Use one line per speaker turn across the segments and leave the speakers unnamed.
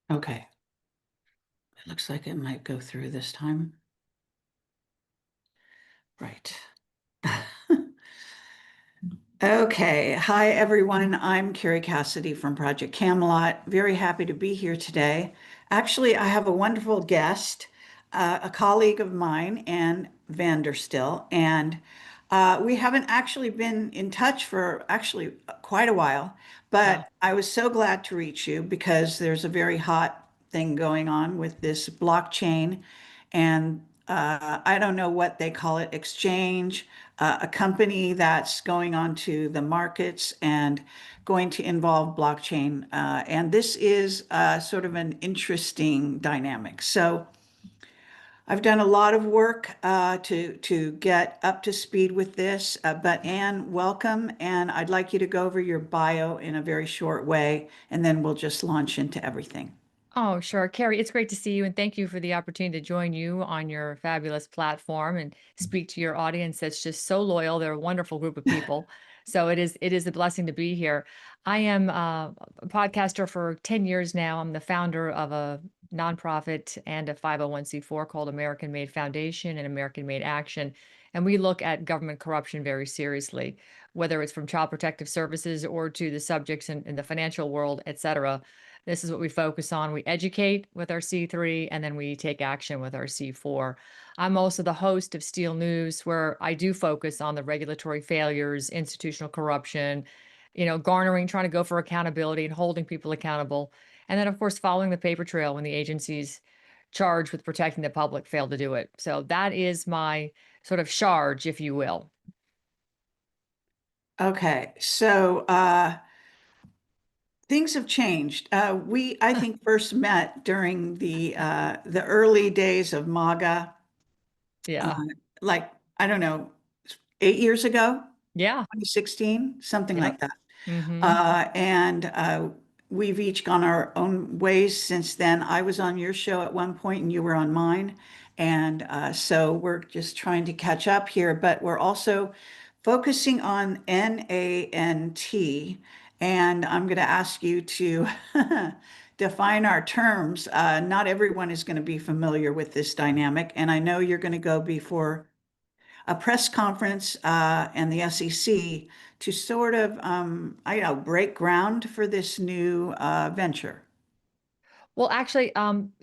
Okay, it looks like it might go through this time. Right. Okay. Hi, everyone. I'm Kerry Cassidy from Project Camelot. Very happy to be here today. Actually, I have a wonderful guest, a colleague of mine, Ann Vanderstill, and we haven't actually been in touch for actually quite a while,
Wow.
but I was so glad to reach you because there's a very hot thing going on with this blockchain and I don't know what they call it, exchange, a company that's going onto the markets and going to involve blockchain. And this is sort of an interesting dynamic. So I've done a lot of work to get up to speed with this. But Anne, welcome, and I'd like you to go over your bio in a very short way, and then we'll just launch into everything.
Oh, sure. Carrie, it's great to see you, and thank you for the opportunity to join you on your fabulous platform and speak to your audience that's just so loyal. They're a wonderful group of people. So it is a blessing to be here. I am a podcaster for 10 years now. I'm the founder of a nonprofit and a 501(c)(4) called American Made Foundation and American Made Action. And we look at government corruption very seriously, whether it's from child protective services or to the subjects in the financial world, et cetera. This is what we focus on. We educate with our C3 and then we take action with our C4. I'm also the host of Steel News, where I do focus on the regulatory failures, institutional corruption, garnering, trying to go for accountability and holding people accountable. And then, of course, following the paper trail when the agencies charged with protecting the public failed to do it. So that is my sort of charge, if you will.
Okay, so things have changed. I think, first met during the early days of MAGA, uh,
Yeah.
like I don't know, 8 years ago,
Yeah.
2016, something
Yep.
like that.
Mm-hmm.
And we've each gone our own ways since then. I was on your show at one point, and you were on mine, and so we're just trying to catch up here. But we're also focusing on NANT, and I'm going to ask you to define our terms. Not everyone is going to be familiar with this dynamic, and I know you're going to go before a press conference and the SEC to sort of, I don't know, break ground for this new venture.
Well, actually,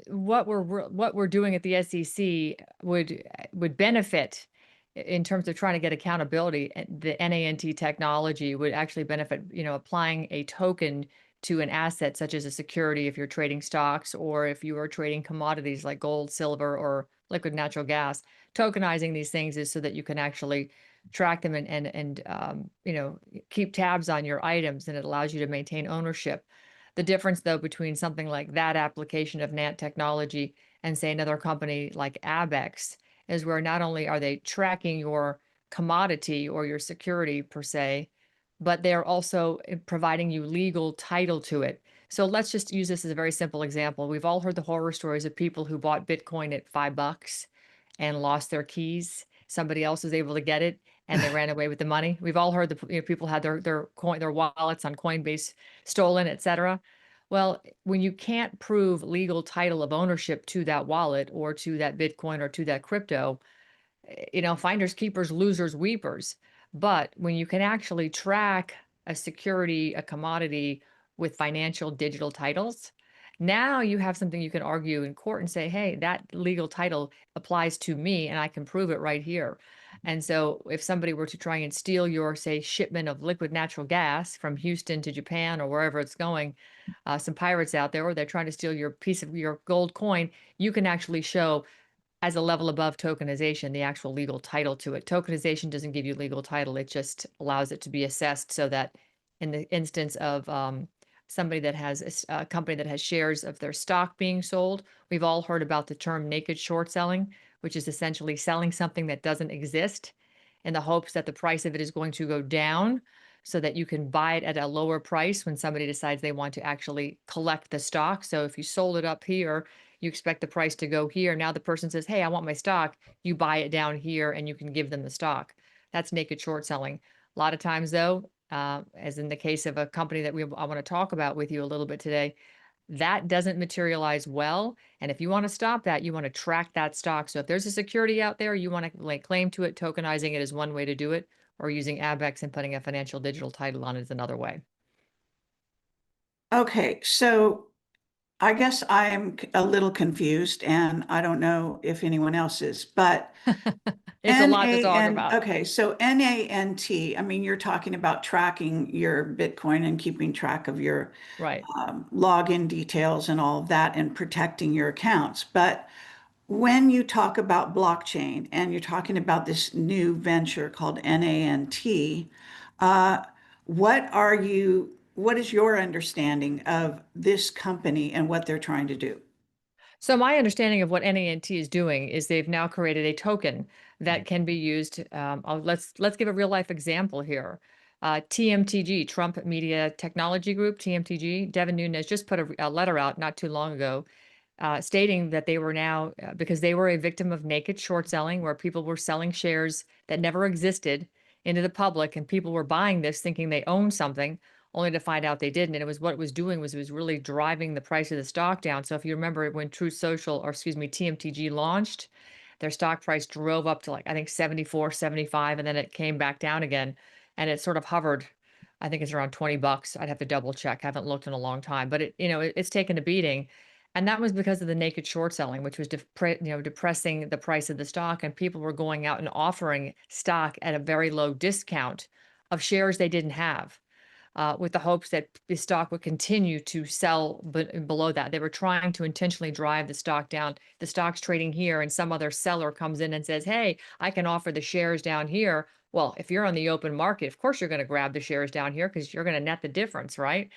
what we're doing at the SEC would benefit in terms of trying to get accountability. The NANT technology would actually benefit, applying a token to an asset such as a security if you're trading stocks or if you are trading commodities like gold, silver, or liquid natural gas. Tokenizing these things is so that you can actually track them and keep tabs on your items, and it allows you to maintain ownership. The difference, though, between something like that application of NANT technology and, say, another company like Abex is where not only are they tracking your commodity or your security per se, but they're also providing you legal title to it. So let's just use this as a very simple example. We've all heard the horror stories of people who bought Bitcoin at $5 and lost their keys. Somebody else was able to get it and they ran away with the money. We've all heard people had their wallets on Coinbase stolen, et cetera. Well, when you can't prove legal title of ownership to that wallet or to that Bitcoin or to that crypto, finders, keepers, losers, weepers. But when you can actually track a security, a commodity with financial digital titles, now you have something you can argue in court and say, hey, that legal title applies to me and I can prove it right here. And so if somebody were to try and steal your, say, shipment of liquid natural gas from Houston to Japan or wherever it's going, some pirates out there, or they're trying to steal your piece of your gold coin, you can actually show as a level above tokenization, the actual legal title to it. Tokenization doesn't give you legal title. It just allows it to be assessed so that in the instance of somebody that has a company that has shares of their stock being sold, we've all heard about the term naked short selling, which is essentially selling something that doesn't exist in the hopes that the price of it is going to go down so that you can buy it at a lower price when somebody decides they want to actually collect the stock. So if you sold it up here, you expect the price to go here. Now the person says, hey, I want my stock. You buy it down here and you can give them the stock. That's naked short selling. A lot of times, though, as in the case of a company that I want to talk about with you a little bit today, that doesn't materialize well. And if you want to stop that, you want to track that stock. So if there's a security out there, you want to like claim to it, tokenizing it is one way to do it, or using ABEX and putting a financial digital title on it is another way.
Okay, so I guess I'm a little confused, and I don't know if anyone else is, but
It's a lot to talk about.
Okay, so NANT, I mean, you're talking about tracking your Bitcoin and keeping track of your
Right.
login details and all of that and protecting your accounts. But when you talk about blockchain and you're talking about this new venture called NANT, uh, what is your understanding of this company and what they're trying to do?
So my understanding of what NANT is doing is they've now created a token that can be used. Let's give a real life example here. TMTG, Trump Media Technology Group, TMTG, Devin Nunes just put a letter out not too long ago stating that they were now, because they were a victim of naked short selling, where people were selling shares that never existed into the public, and people were buying this thinking they owned something, only to find out they didn't. And it was what it was doing was it was really driving the price of the stock down. So if you remember when Truth Social, or excuse me, TMTG launched, their stock price drove up to like, I think 74, 75, and then it came back down again. And it sort of hovered. I think it's around $20. I'd have to double check. I haven't looked in a long time, but it's taken a beating. And that was because of the naked short selling, which was depressing the price of the stock, and people were going out and offering stock at a very low discount of shares they didn't have, with the hopes that the stock would continue to sell below that. They were trying to intentionally drive the stock down. The stock's trading here, and some other seller comes in and says, "Hey, I can offer the shares down here." Well, if you're on the open market, of course you're going to grab the shares down here because you're going to net the difference, right?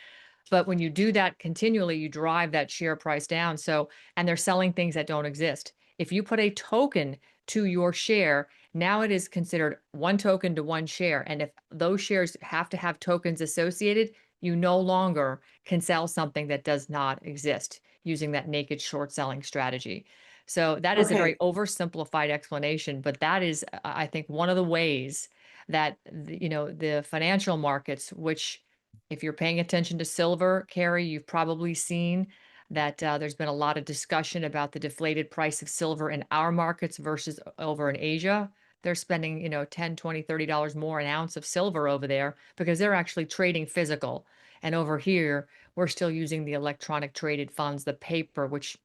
But when you do that continually, you drive that share price down. So, and they're selling things that don't exist. If you put a token to your share, now it is considered one token to one share. And if those shares have to have tokens associated, you no longer can sell something that does not exist using that naked short selling strategy. So that is a very
Okay,
oversimplified explanation, but that is, I think, one of the ways that the financial markets, which if you're paying attention to silver, Carrie, you've probably seen that there's been a lot of discussion about the deflated price of silver in our markets versus over in Asia. They're spending, 10, 20, $30 more an ounce of silver over there because they're actually trading physical. And over here, we're still using the electronic traded funds, the paper, which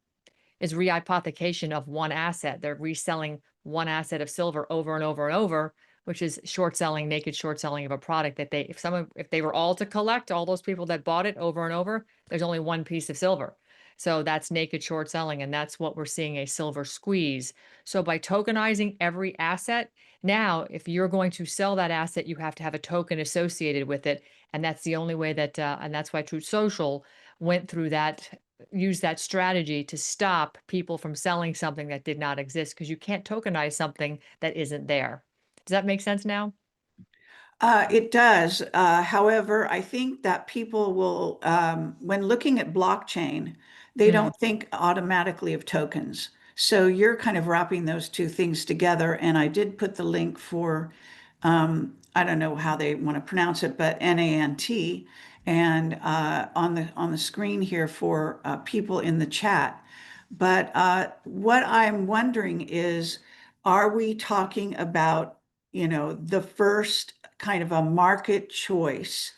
is rehypothecation of one asset. They're reselling one asset of silver over and over and over, which is short selling, naked short selling of a product that if they were all to collect, all those people that bought it over and over, there's only one piece of silver. So that's naked short selling, and that's what we're seeing, a silver squeeze. So by tokenizing every asset, now if you're going to sell that asset, you have to have a token associated with it. And that's the only way and that's why Truth Social went through that, use that strategy to stop people from selling something that did not exist, because you can't tokenize something that isn't there. Does that make sense now?
it does. However, I think that people will, when looking at blockchain, they
Mm,
don't think automatically of tokens. So you're kind of wrapping those two things together. And I did put the link for, I don't know how they want to pronounce it, but NANT, and on the screen here for people in the chat. But what I'm wondering is, are we talking about, the first kind of a market choice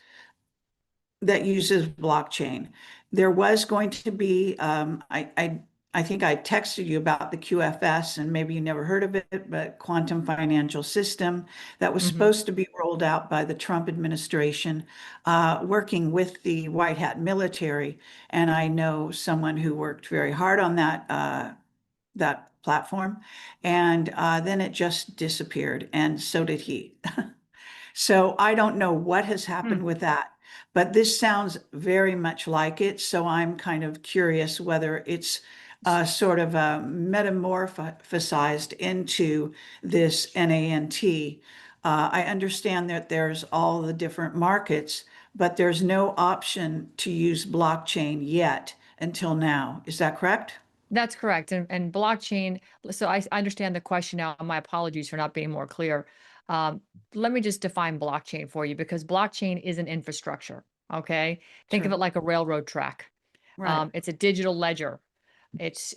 that uses blockchain? There was going to be, I think I texted you about the QFS, and maybe you never heard of it, but Quantum Financial System that was
hmm
supposed to be rolled out by the Trump administration, working with the White Hat military. And I know someone who worked very hard on that platform, and then it just disappeared, and so did he. So I don't know what has happened with that, but this sounds very much like it. So I'm kind of curious whether it's sort of metamorphosized into this NANT. I understand that there's all the different markets, but there's no option to use blockchain yet until now. Is that correct?
That's correct. And blockchain, so I understand the question now. My apologies for not being more clear. Um, Let me just define blockchain for you, because blockchain is an infrastructure. Okay. Think of
Sure.
it like a railroad track.
Right.
It's a digital ledger. It's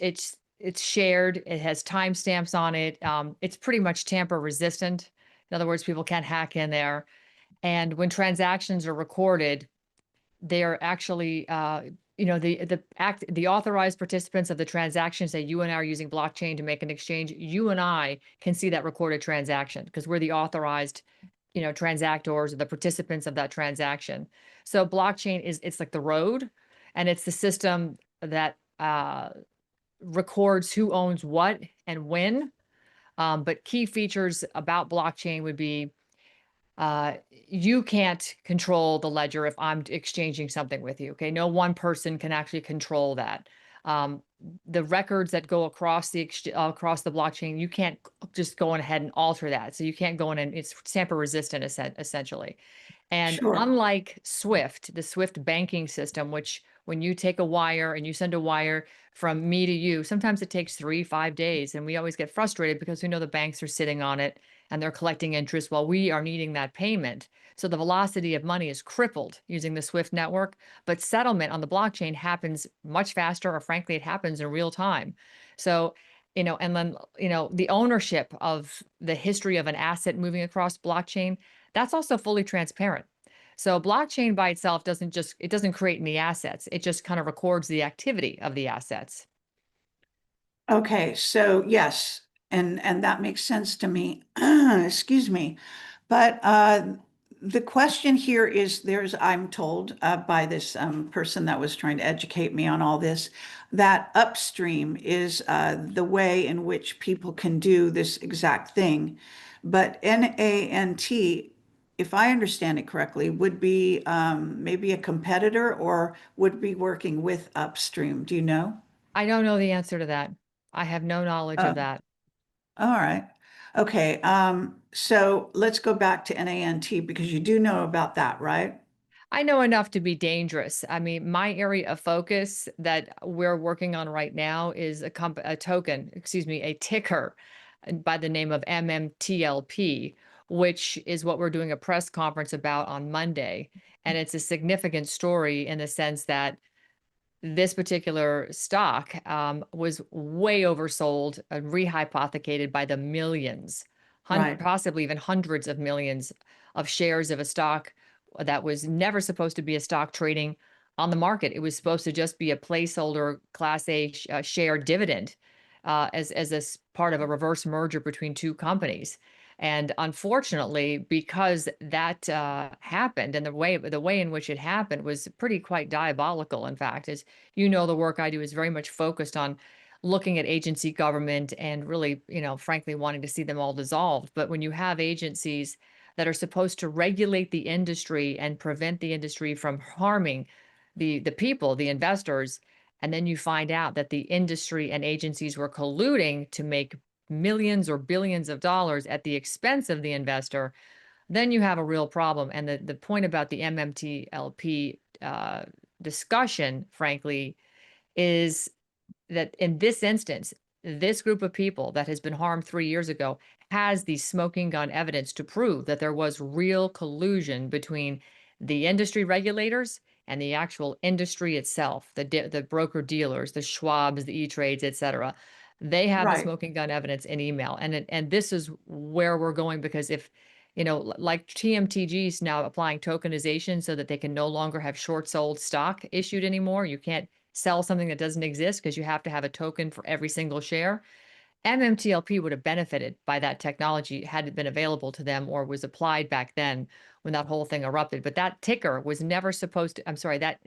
shared. It has timestamps on it. It's pretty much tamper resistant. In other words, people can't hack in there. And when transactions are recorded, they're actually, the authorized participants of the transactions that you and I are using blockchain to make an exchange, you and I can see that recorded transaction because we're the authorized, transactors or the participants of that transaction. So blockchain it's like the road, and it's the system that records who owns what and when. But key features about blockchain would be you can't control the ledger if I'm exchanging something with you. Okay. No one person can actually control that. Um, the records that go across across the blockchain, you can't just go on ahead and alter that. So you can't go in and it's tamper resistant essentially. And
Sure.
unlike Swift, the Swift banking system, which when you take a wire and you send a wire from me to you, sometimes it takes 3, 5 days. And we always get frustrated because we know the banks are sitting on it and they're collecting interest while we are needing that payment. So the velocity of money is crippled using the Swift network, but settlement on the blockchain happens much faster, or frankly, it happens in real time. So, and then, the ownership of the history of an asset moving across blockchain, that's also fully transparent. So blockchain by itself it doesn't create any assets. It just kind of records the activity of the assets.
Okay, so yes, and that makes sense to me. Excuse me. But the question here is I'm told by this person that was trying to educate me on all this, that upstream is the way in which people can do this exact thing. But NANT, if I understand it correctly, would be maybe a competitor or would be working with upstream. Do you know?
I don't know the answer to that. I have no knowledge of
Oh,
that.
all right. Okay. So let's go back to NANT because you do know about that, right?
I know enough to be dangerous. I mean, my area of focus that we're working on right now is a ticker by the name of MMTLP, which is what we're doing a press conference about on Monday. And it's a significant story in the sense that this particular stock was way oversold and rehypothecated by the millions,
Right.
possibly even hundreds of millions of shares of a stock that was never supposed to be a stock trading on the market. It was supposed to just be a placeholder Class A share dividend as part of a reverse merger between two companies. And unfortunately, because that happened, and the way in which it happened was pretty quite diabolical. In fact, as you know, the work I do is very much focused on looking at agency government and really, frankly, wanting to see them all dissolved. But when you have agencies that are supposed to regulate the industry and prevent the industry from harming the people, the investors, and then you find out that the industry and agencies were colluding to make millions or billions of dollars at the expense of the investor, then you have a real problem. And the point about the MMTLP discussion, frankly, is that in this instance, this group of people that has been harmed 3 years ago has the smoking gun evidence to prove that there was real collusion between the industry regulators and the actual industry itself, the broker dealers, the Schwabs, the E-Trades, et cetera. They have the
Right.
smoking gun evidence in email. And this is where we're going because if, like TMTG's now applying tokenization so that they can no longer have short sold stock issued anymore. You can't sell something that doesn't exist because you have to have a token for every single share. MMTLP would have benefited by that technology had it been available to them or was applied back then when that whole thing erupted. But that ticker was never supposed to, I'm sorry, that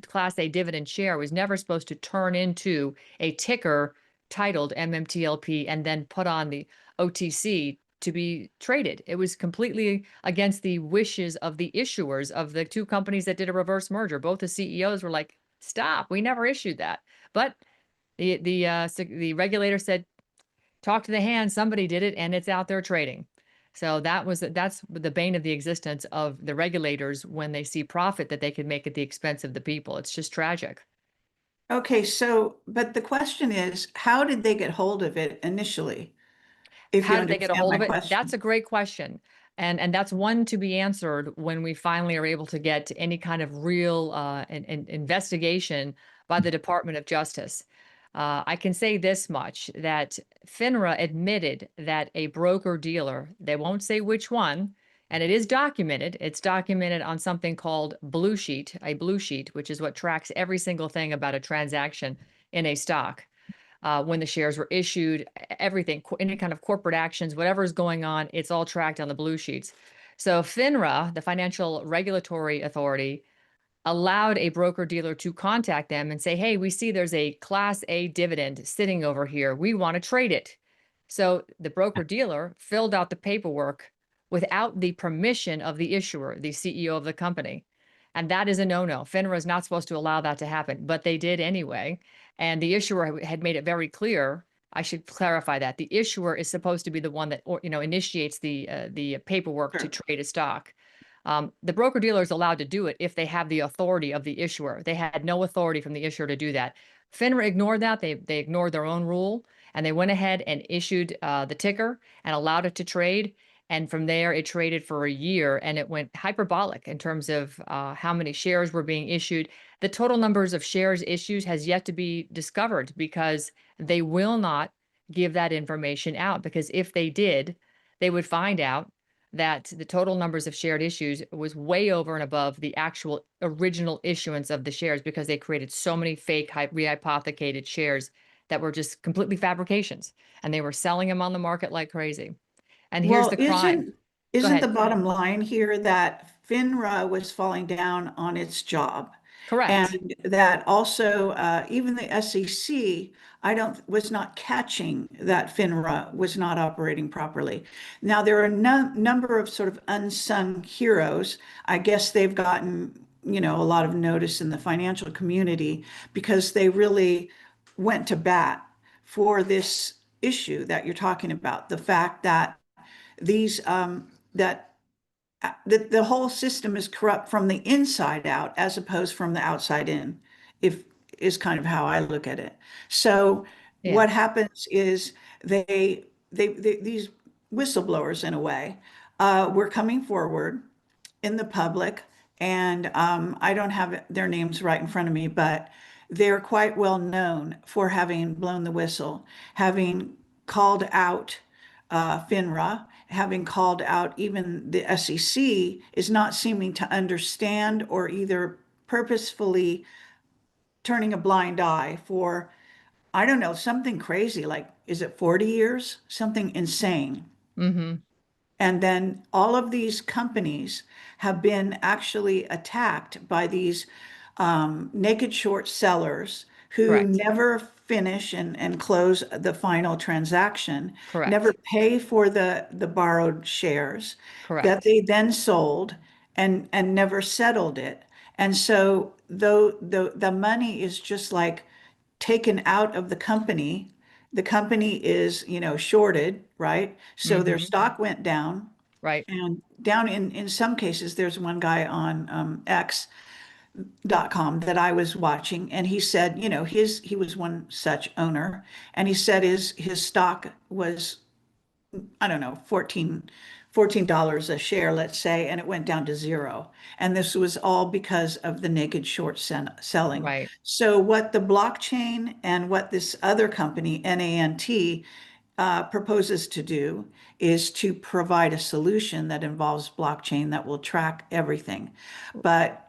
Class A dividend share was never supposed to turn into a ticker titled MMTLP and then put on the OTC to be traded. It was completely against the wishes of the issuers of the two companies that did a reverse merger. Both the CEOs were like, "Stop! We never issued that." But the regulator said, "Talk to the hand. Somebody did it, and it's out there trading." So that's the bane of the existence of the regulators when they see profit that they can make at the expense of the people. It's just tragic.
Okay, so, but the question is, how did they get hold of it initially? If you
How did they get a
understand
hold
my
of it? That's
question.
a great question. And that's one to be answered when we finally are able to get any kind of real investigation by the Department of Justice. I can say this much, that FINRA admitted that a broker dealer, they won't say which one, and it is documented. It's documented on something called Blue Sheet, a Blue Sheet, which is what tracks every single thing about a transaction in a stock. When the shares were issued, everything, any kind of corporate actions, whatever is going on, it's all tracked on the Blue Sheets. So FINRA, the Financial Regulatory Authority, allowed a broker dealer to contact them and say, hey, we see there's a Class A dividend sitting over here. We want to trade it. So the broker dealer filled out the paperwork without the permission of the issuer, the CEO of the company. And that is a no-no. FINRA is not supposed to allow that to happen, but they did anyway. And the issuer had made it very clear. I should clarify that the issuer is supposed to be the one that, initiates the paperwork to trade a stock. The broker dealer is allowed to do it if they have the authority of the issuer. They had no authority from the issuer to do that. FINRA ignored that. They ignored their own rule, and they went ahead and issued the ticker and allowed it to trade. And from there, it traded for a year, and it went hyperbolic in terms of how many shares were being issued. The total numbers of shares issued has yet to be discovered, because they will not give that information out, because if they did, they would find out that the total numbers of shared issues was way over and above the actual original issuance of the shares, because they created so many fake rehypothecated shares that were just completely fabrications, and they were selling them on the market like crazy. And here's
Well,
the crime. Go
isn't the
ahead.
bottom line here that FINRA was falling down on its job?
Correct.
And that also, even the SEC, I don't, was not catching that FINRA was not operating properly. Now, there are a number of sort of unsung heroes. I guess they've gotten, a lot of notice in the financial community because they really went to bat for this issue that you're talking about. The fact that these that the whole system is corrupt from the inside out as opposed from the outside in, if is kind of how I look at it. So
Yeah.
what happens is these whistleblowers in a way were coming forward in the public, and I don't have their names right in front of me, but they're quite well known for having blown the whistle, having called out FINRA, having called out even the SEC, is not seeming to understand or either purposefully turning a blind eye for, I don't know, something crazy like, is it 40 years? Something insane.
Mm-hmm.
And then all of these companies have been actually attacked by these naked short sellers who
Correct.
never finish and close the final transaction, never
Correct.
pay for the borrowed shares that
Correct.
they then sold and never settled it. And so though the money is just like taken out of the company is, shorted, right? So their
Mm-hmm.
stock went down,
Right.
and down in some cases, there's one guy on X.com that I was watching, and he said, he was one such owner, and he said his stock was, I don't know, $14 a share, let's say, and it went down to zero. And this was all because of the naked short selling.
Right.
So what the blockchain and what this other company, NANT, proposes to do is to provide a solution that involves blockchain that will track everything. But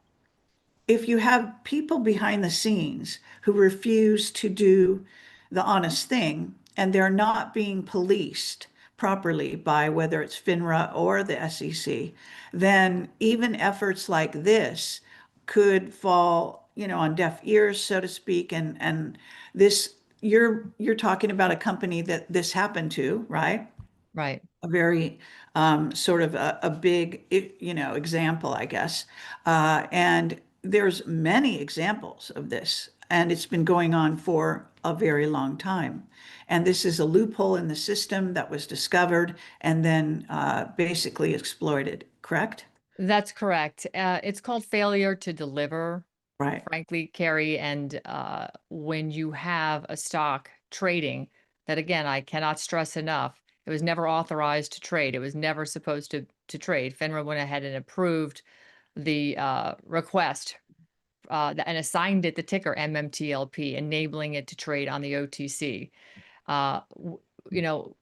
if you have people behind the scenes who refuse to do the honest thing and they're not being policed properly by whether it's FINRA or the SEC, then even efforts like this could fall, on deaf ears, so to speak. And this, you're talking about a company that this happened to, right?
Right.
A very sort of a big, example, I guess. And there's many examples of this, and it's been going on for a very long time. And this is a loophole in the system that was discovered and then basically exploited, correct?
That's correct. It's called failure to deliver,
Right.
frankly, Kerry. And when you have a stock trading, that again, I cannot stress enough, It was never authorized to trade. It was never supposed to trade. FINRA went ahead and approved the request and assigned it the ticker MMTLP, enabling it to trade on the OTC. You know,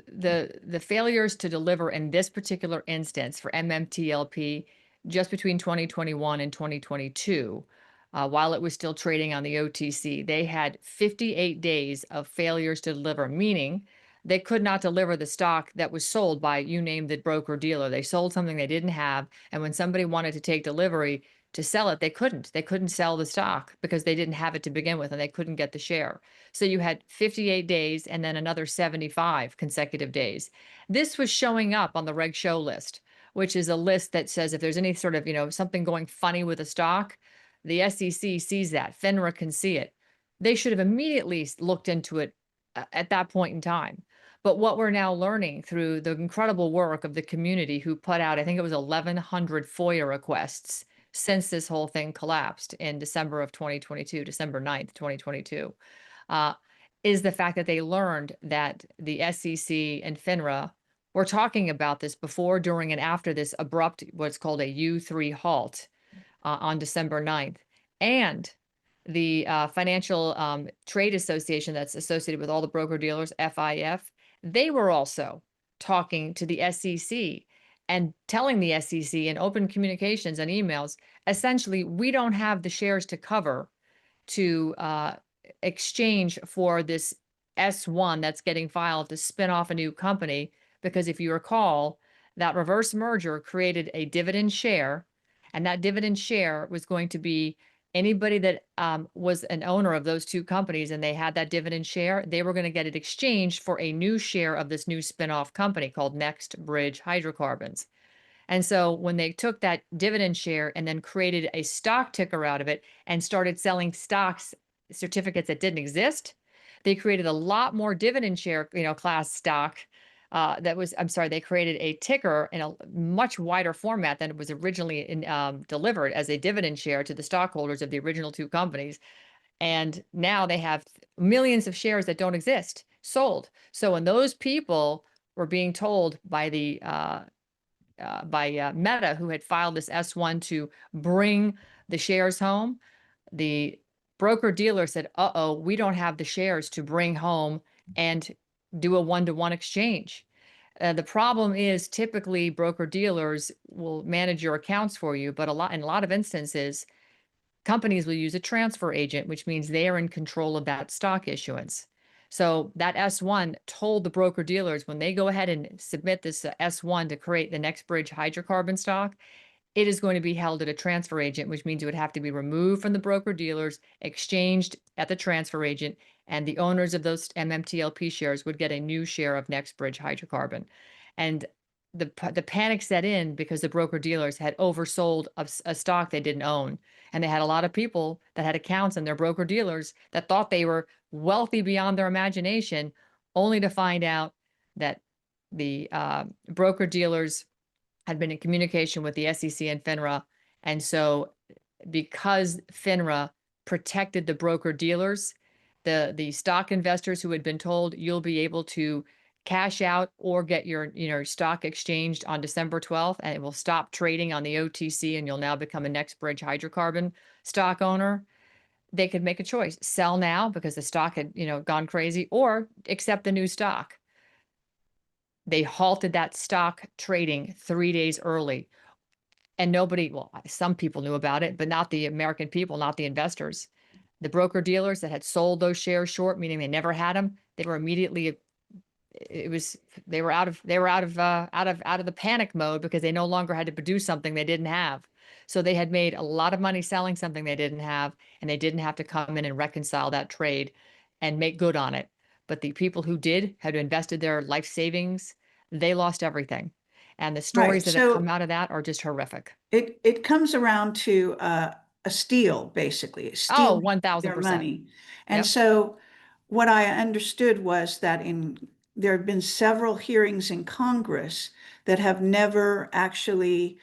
the failures to deliver in this particular instance for MMTLP just between 2021 and 2022, while it was still trading on the OTC, they had 58 days of failures to deliver, meaning they could not deliver the stock that was sold by, you name the broker dealer. They sold something they didn't have. And when somebody wanted to take delivery to sell it, they couldn't. They couldn't sell the stock because they didn't have it to begin with and they couldn't get the share. So you had 58 days and then another 75 consecutive days. This was showing up on the reg show list, which is a list that says if there's any sort of, something going funny with a stock, the SEC sees that. FINRA can see it. They should have immediately looked into it at that point in time. But what we're now learning through the incredible work of the community who put out, I think it was 1,100 FOIA requests since this whole thing collapsed in December of 2022, December 9th, 2022, is the fact that they learned that the SEC and FINRA were talking about this before, during, and after this abrupt, what's called a U3 halt on December 9th. And the Financial Trade Association that's associated with all the broker dealers, FIF, they were also talking to the SEC and telling the SEC in open communications and emails, essentially, we don't have the shares to cover to exchange for this S1 that's getting filed to spin off a new company. Because if you recall, that reverse merger created a dividend share, and that dividend share was going to be anybody that was an owner of those two companies and they had that dividend share, they were going to get it exchanged for a new share of this new spin-off company called Next Bridge Hydrocarbons. And so when they took that dividend share and then created a stock ticker out of it and started selling stocks, certificates that didn't exist, they created a lot more dividend share, class stock they created a ticker in a much wider format than it was originally delivered as a dividend share to the stockholders of the original two companies. And now they have millions of shares that don't exist sold. So when those people were being told by Meta, who had filed this S1 to bring the shares home, the broker dealer said, uh-oh, we don't have the shares to bring home and do a one-to-one exchange. The problem is typically broker dealers will manage your accounts for you, but in a lot of instances, companies will use a transfer agent, which means they are in control of that stock issuance. So that S1 told the broker dealers when they go ahead and submit this S1 to create the Next Bridge hydrocarbon stock, it is going to be held at a transfer agent, which means it would have to be removed from the broker dealers, exchanged at the transfer agent, and the owners of those MMTLP shares would get a new share of Next Bridge hydrocarbon. And the panic set in because the broker dealers had oversold a stock they didn't own. And they had a lot of people that had accounts in their broker dealers that thought they were wealthy beyond their imagination, only to find out that the broker dealers had been in communication with the SEC and FINRA. And so because FINRA protected the broker dealers, the stock investors who had been told you'll be able to cash out or get your stock exchanged on December 12th, and it will stop trading on the OTC and you'll now become a Next Bridge hydrocarbon stock owner, they could make a choice: sell now because the stock had gone crazy, or accept the new stock. They halted that stock trading 3 days early. And some people knew about it, but not the American people, not the investors. The broker dealers that had sold those shares short, meaning they never had them, they were immediately, they were out of the panic mode because they no longer had to produce something they didn't have. So they had made a lot of money selling something they didn't have, and they didn't have to come in and reconcile that trade and make good on it. But the people who had invested their life savings, they lost everything. And the stories
Right.
that have come out of that are just horrific.
It comes around to a steal, basically,
Oh,
stealing their
1000%.
money. And
Yep.
so what I understood was that there have been several hearings in Congress that have never actually,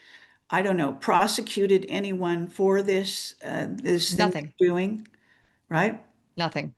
I don't know, prosecuted anyone for this thing
Nothing.
they're doing, right?
Nothing.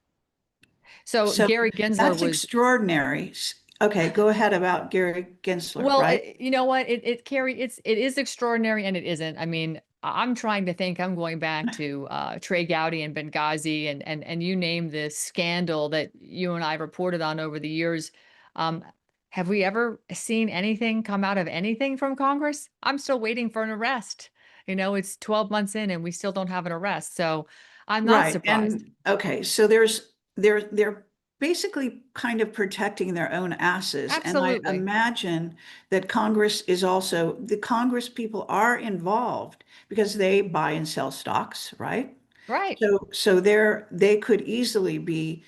So
So
Gary Gensler
that's
was,
extraordinary. Okay, go ahead about Gary Gensler,
Well,
right?
you know what? Carrie, it is extraordinary and it isn't. I mean, I'm trying to think. I'm going back to Trey Gowdy and Benghazi, and you name this scandal that you and I reported on over the years. Um, have we ever seen anything come out of anything from Congress? I'm still waiting for an arrest. It's 12 months in and we still don't have an arrest. So I'm not
Right.
surprised.
And okay, so they're basically kind of protecting their own asses. And I
Absolutely.
imagine that the Congress people are involved because they buy and sell stocks, right?
Right.
So they could easily be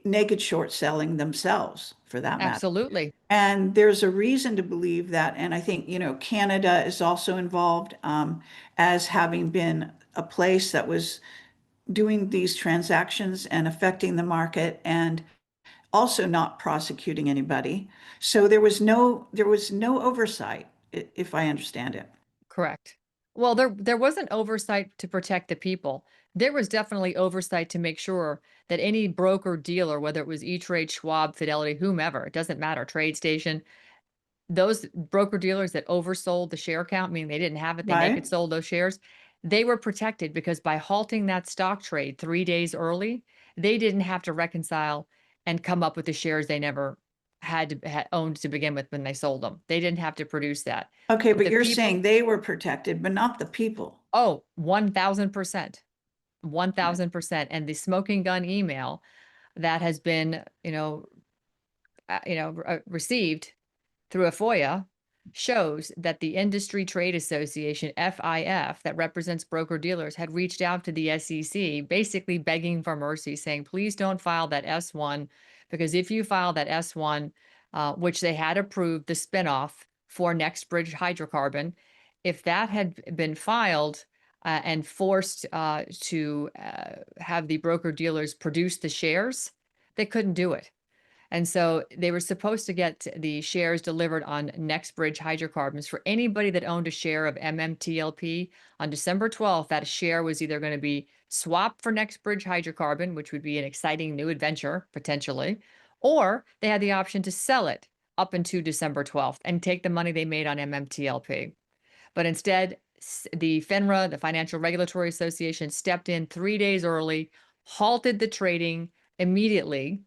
naked short selling themselves for that matter.
Absolutely.
And there's a reason to believe that. And I think, Canada is also involved, as having been a place that was doing these transactions and affecting the market and also not prosecuting anybody. So there was no oversight, if I understand it.
Correct. Well, there wasn't oversight to protect the people. There was definitely oversight to make sure that any broker dealer, whether it was E-Trade, Schwab, Fidelity, whomever, it doesn't matter, Trade Station, those broker dealers that oversold the share count, meaning they didn't have it, they naked
Right?
sold those shares, they were protected because by halting that stock trade 3 days early, they didn't have to reconcile and come up with the shares they never had owned to begin with when they sold them. They didn't have to produce that.
Okay,
But
but
the
you're
people,
saying they were protected, but not the people.
oh, 1000%. 1000%. And the smoking gun email that has been, received through a FOIA shows that the Industry Trade Association, FIF, that represents broker dealers, had reached out to the SEC, basically begging for mercy, saying, please don't file that S1, because if you file that S1, which they had approved the spinoff for NextBridge Hydrocarbon, if that had been filed and forced to have the broker dealers produce the shares, they couldn't do it. And so they were supposed to get the shares delivered on NextBridge Hydrocarbons for anybody that owned a share of MMTLP on December 12th. That share was either going to be swapped for NextBridge Hydrocarbon, which would be an exciting new adventure potentially, or they had the option to sell it up until December 12th and take the money they made on MMTLP. But instead, the FINRA, the Financial Regulatory Association, stepped in 3 days early, halted the trading immediately,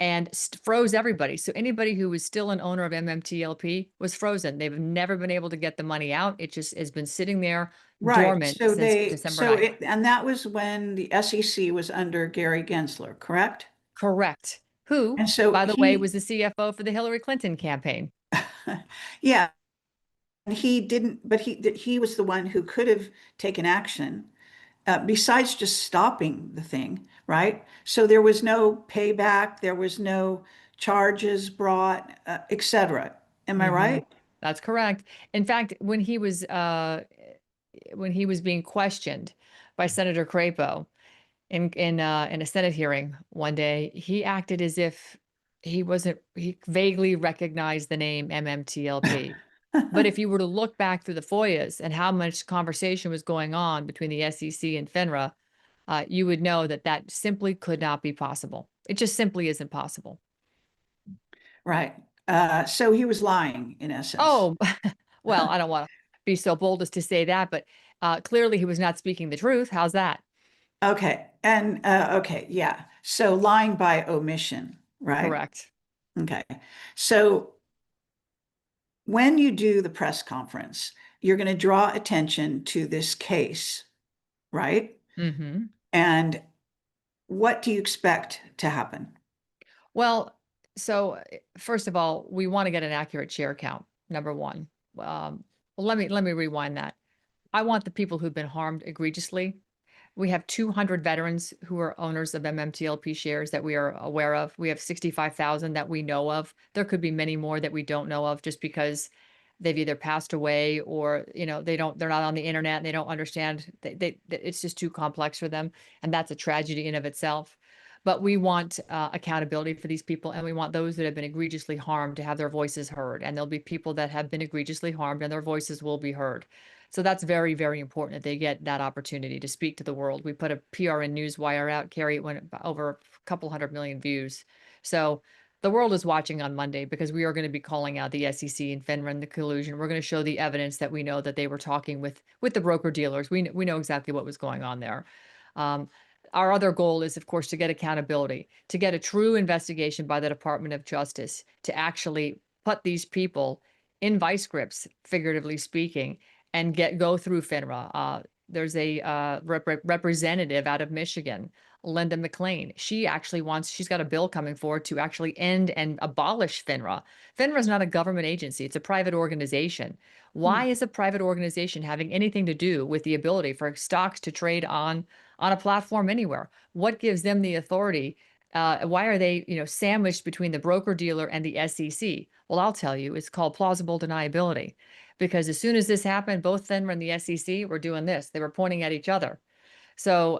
and froze everybody. So anybody who was still an owner of MMTLP was frozen. They've never been able to get the money out. It just has been sitting there
Right.
dormant
So
since
they,
December
so
9th.
it, and that was when the SEC was under Gary Gensler, correct?
Correct. Who,
And so
by the way, was
he,
the CFO for the Hillary Clinton campaign.
yeah, and he didn't, but he was the one who could have taken action, besides just stopping the thing, right? So there was no payback, there was no charges brought, etc. Am I
Hmm.
right?
That's correct. In fact, when he was being questioned by Senator Crapo, in a Senate hearing one day, he acted as if he vaguely recognized the name MMTLP. But if you were to look back through the FOIAs and how much conversation was going on between the SEC and FINRA, you would know that that simply could not be possible. It just simply isn't possible.
Right. So he was lying in essence.
Oh, well, I don't want to be so bold as to say that, but clearly he was not speaking the truth. How's that?
Okay. And okay, yeah. So lying by omission, right?
Correct.
Okay. So when you do the press conference, you're going to draw attention to this case, right?
Hmm.
And what do you expect to happen?
Well, so first of all, we want to get an accurate share count, number one. Well, let me rewind that. I want the people who've been harmed egregiously. We have 200 veterans who are owners of MMTLP shares that we are aware of. We have 65,000 that we know of. There could be many more that we don't know of just because they've either passed away or, they're not on the internet and they don't understand. It's just too complex for them. And that's a tragedy in of itself. But we want accountability for these people, and we want those that have been egregiously harmed to have their voices heard. And there'll be people that have been egregiously harmed, and their voices will be heard. So that's very, very important that they get that opportunity to speak to the world. We put a PRN Newswire out, Carrie, it went over a couple 100 million views. So The world is watching on Monday because we are going to be calling out the SEC and FINRA and the collusion. We're going to show the evidence that we know that they were talking with the broker dealers. We know exactly what was going on there. Um, our other goal is, of course, to get accountability, to get a true investigation by the Department of Justice, to actually put these people in vice grips, figuratively speaking, and go through FINRA. There's a representative out of Michigan, Linda McLean. She's got a bill coming forward to actually end and abolish FINRA. FINRA is not a government agency, it's a private organization.
Hmm.
Why is a private organization having anything to do with the ability for stocks to trade on a platform anywhere? What gives them the authority? Why are they, sandwiched between the broker dealer and the SEC? Well, I'll tell you, it's called plausible deniability. Because as soon as this happened, both FINRA and the SEC were doing this. They were pointing at each other. So,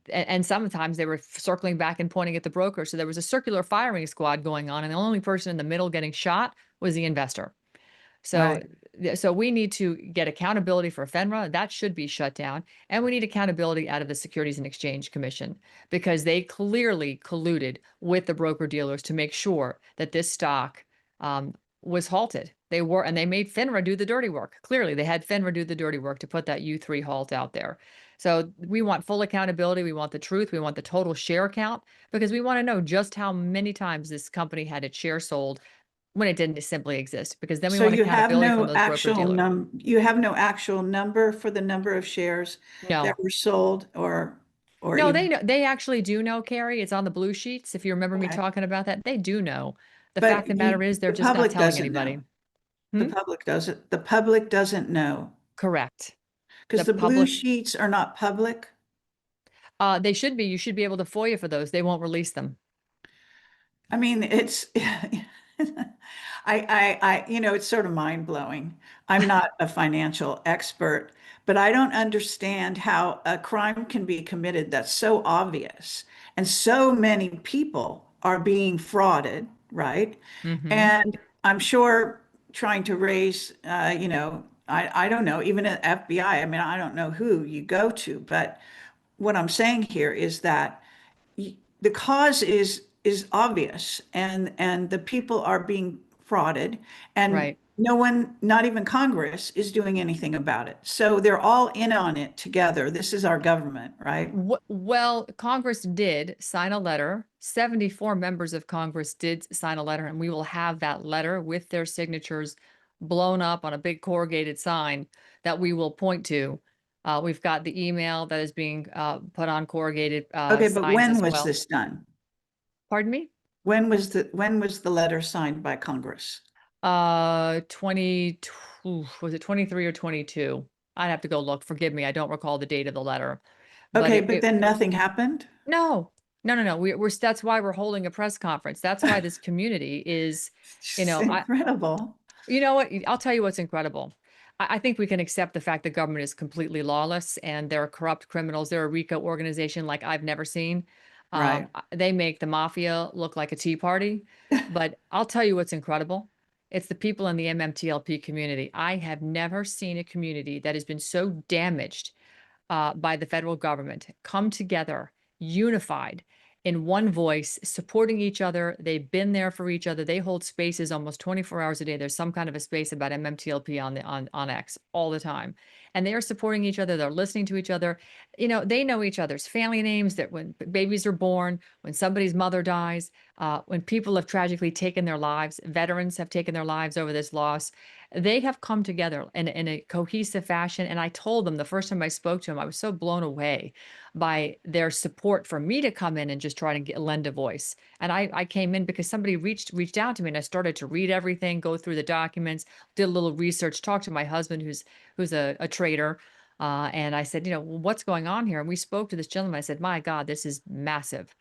and sometimes they were circling back and pointing at the broker. So there was a circular firing squad going on, and the only person in the middle getting shot was the investor. So,
Right.
so we need to get accountability for FINRA. That should be shut down. And we need accountability out of the Securities and Exchange Commission because they clearly colluded with the broker dealers to make sure that this stock was halted. And they made FINRA do the dirty work. Clearly, they had FINRA do the dirty work to put that U3 halt out there. So we want full accountability. We want the truth. We want the total share count because we want to know just how many times this company had its share sold when it didn't simply exist, because then we
So
want accountability from those broker dealers.
you have no actual number for the number of shares that
No,
were sold or
no,
even
they actually do know, Carrie. It's on the blue sheets. If you remember me
okay.
talking about that, they do know. The fact
But
of the matter is they're
the
just not
public
telling
doesn't
anybody.
know.
Hmm?
The public doesn't know
Correct.
because
The
the blue
public,
sheets are not public.
they should be. You should be able to FOIA for those. They won't release them.
I mean, it's it's sort of mind blowing. I'm not a financial expert, but I don't understand how a crime can be committed that's so obvious and so many people are being frauded, right?
Hmm.
And I'm sure trying to raise, I don't know, even at FBI, I mean, I don't know who you go to, but what I'm saying here is that the cause is obvious and the people are being frauded and
Right.
no one, not even Congress, is doing anything about it. So they're all in on it together. This is our government, right?
Well, Congress did sign a letter. 74 members of Congress did sign a letter, and we will have that letter with their signatures blown up on a big corrugated sign that we will point to. We've got the email that is being put on corrugated
Okay, but
signs
when
as
was
well.
this done?
Pardon me?
When was the letter signed by Congress?
22, was it 23 or 22? I'd have to go look. Forgive me, I don't recall the date of the letter, but
Okay, but then nothing happened?
no, no, no, no. That's why we're holding a press conference. That's why this community is, you
It's
know, I,
incredible.
you know what? I'll tell you what's incredible. I think we can accept the fact that government is completely lawless and they're corrupt criminals. They're a RICO organization like I've never seen.
Right.
They make the mafia look like a tea party. But I'll tell you what's incredible. It's the people in the MMTLP community. I have never seen a community that has been so damaged by the federal government come together, unified in one voice, supporting each other. They've been there for each other. They hold spaces almost 24 hours a day. There's some kind of a space about MMTLP on X all the time. And they are supporting each other. They're listening to each other. They know each other's family names, that when babies are born, when somebody's mother dies, when people have tragically taken their lives, veterans have taken their lives over this loss. They have come together in a cohesive fashion. And I told them the first time I spoke to them, I was so blown away by their support for me to come in and just try to lend a voice. And I came in because somebody reached out to me, and I started to read everything, go through the documents, did a little research, talked to my husband who's a trader. And I said, what's going on here? And we spoke to this gentleman. I said, my God, this is massive.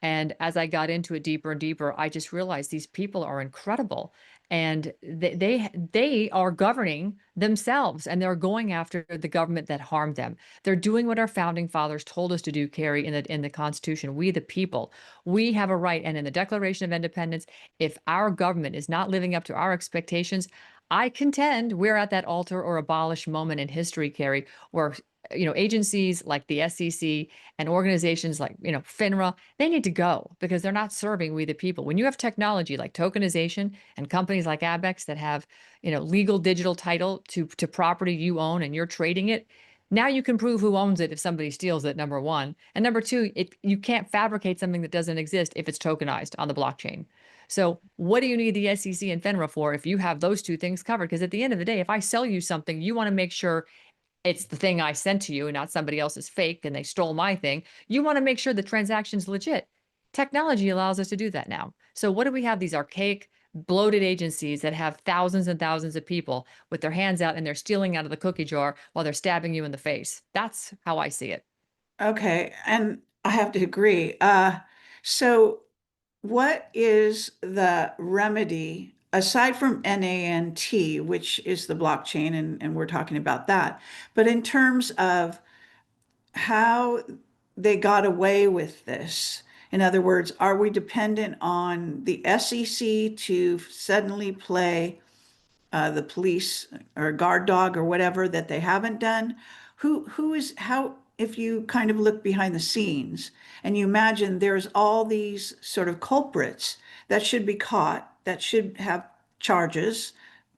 And as I got into it deeper and deeper, I just realized these people are incredible. And they are governing themselves, and they're going after the government that harmed them. They're doing what our founding fathers told us to do, Carrie, in the Constitution. We, the people, we have a right. And in the Declaration of Independence, if our government is not living up to our expectations, I contend we're at that alter or abolish moment in history, Kerry, where agencies like the SEC and organizations like FINRA, they need to go because they're not serving we the people. When you have technology like tokenization and companies like Abex that have legal digital title to property you own and you're trading it, now you can prove who owns it if somebody steals it, number one. And number two, you can't fabricate something that doesn't exist if it's tokenized on the blockchain. So what do you need the SEC and FINRA for if you have those two things covered? Because at the end of the day, if I sell you something, you want to make sure it's the thing I sent to you and not somebody else's fake and they stole my thing. You want to make sure the transaction's legit. Technology allows us to do that now. So what do we have? These archaic, bloated agencies that have thousands and thousands of people with their hands out and they're stealing out of the cookie jar while they're stabbing you in the face. That's how I see it.
Okay, and I have to agree. So what is the remedy aside from NANT, which is the blockchain, and we're talking about that, but in terms of how they got away with this? In other words, are we dependent on the SEC to suddenly play the police or guard dog or whatever that they haven't done? Who is how, if you kind of look behind the scenes and you imagine there's all these sort of culprits that should be caught, that should have charges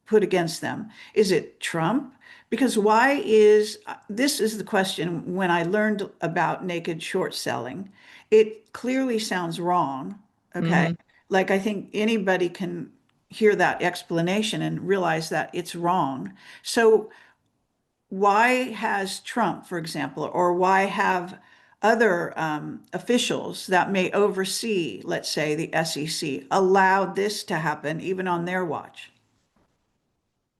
put against them. Is it Trump? Because why is this is the question when I learned about naked short selling, it clearly sounds wrong. Okay.
Hmm.
Like I think anybody can hear that explanation and realize that it's wrong. So why has Trump, for example, or why have other officials that may oversee, let's say, the SEC, allowed this to happen even on their watch?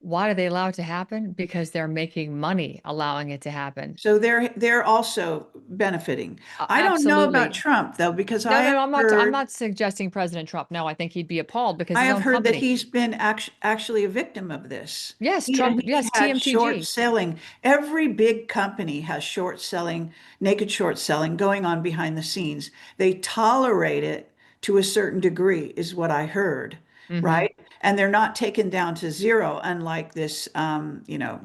Why do they allow it to happen? Because they're making money allowing it to happen.
So they're also benefiting. I don't know about
Absolutely.
Trump though, because
No, no, no, I'm not suggesting President Trump. No, I think he'd be appalled because
I
his
have
own
heard that
company.
he's been actually a victim of this.
Yes,
He
Trump, yes,
had short
TMTG.
selling. Every big company has short selling, naked short selling going on behind the scenes. They tolerate it to a certain degree, is what I heard,
Hmm.
right? And they're not taken down to zero, unlike this,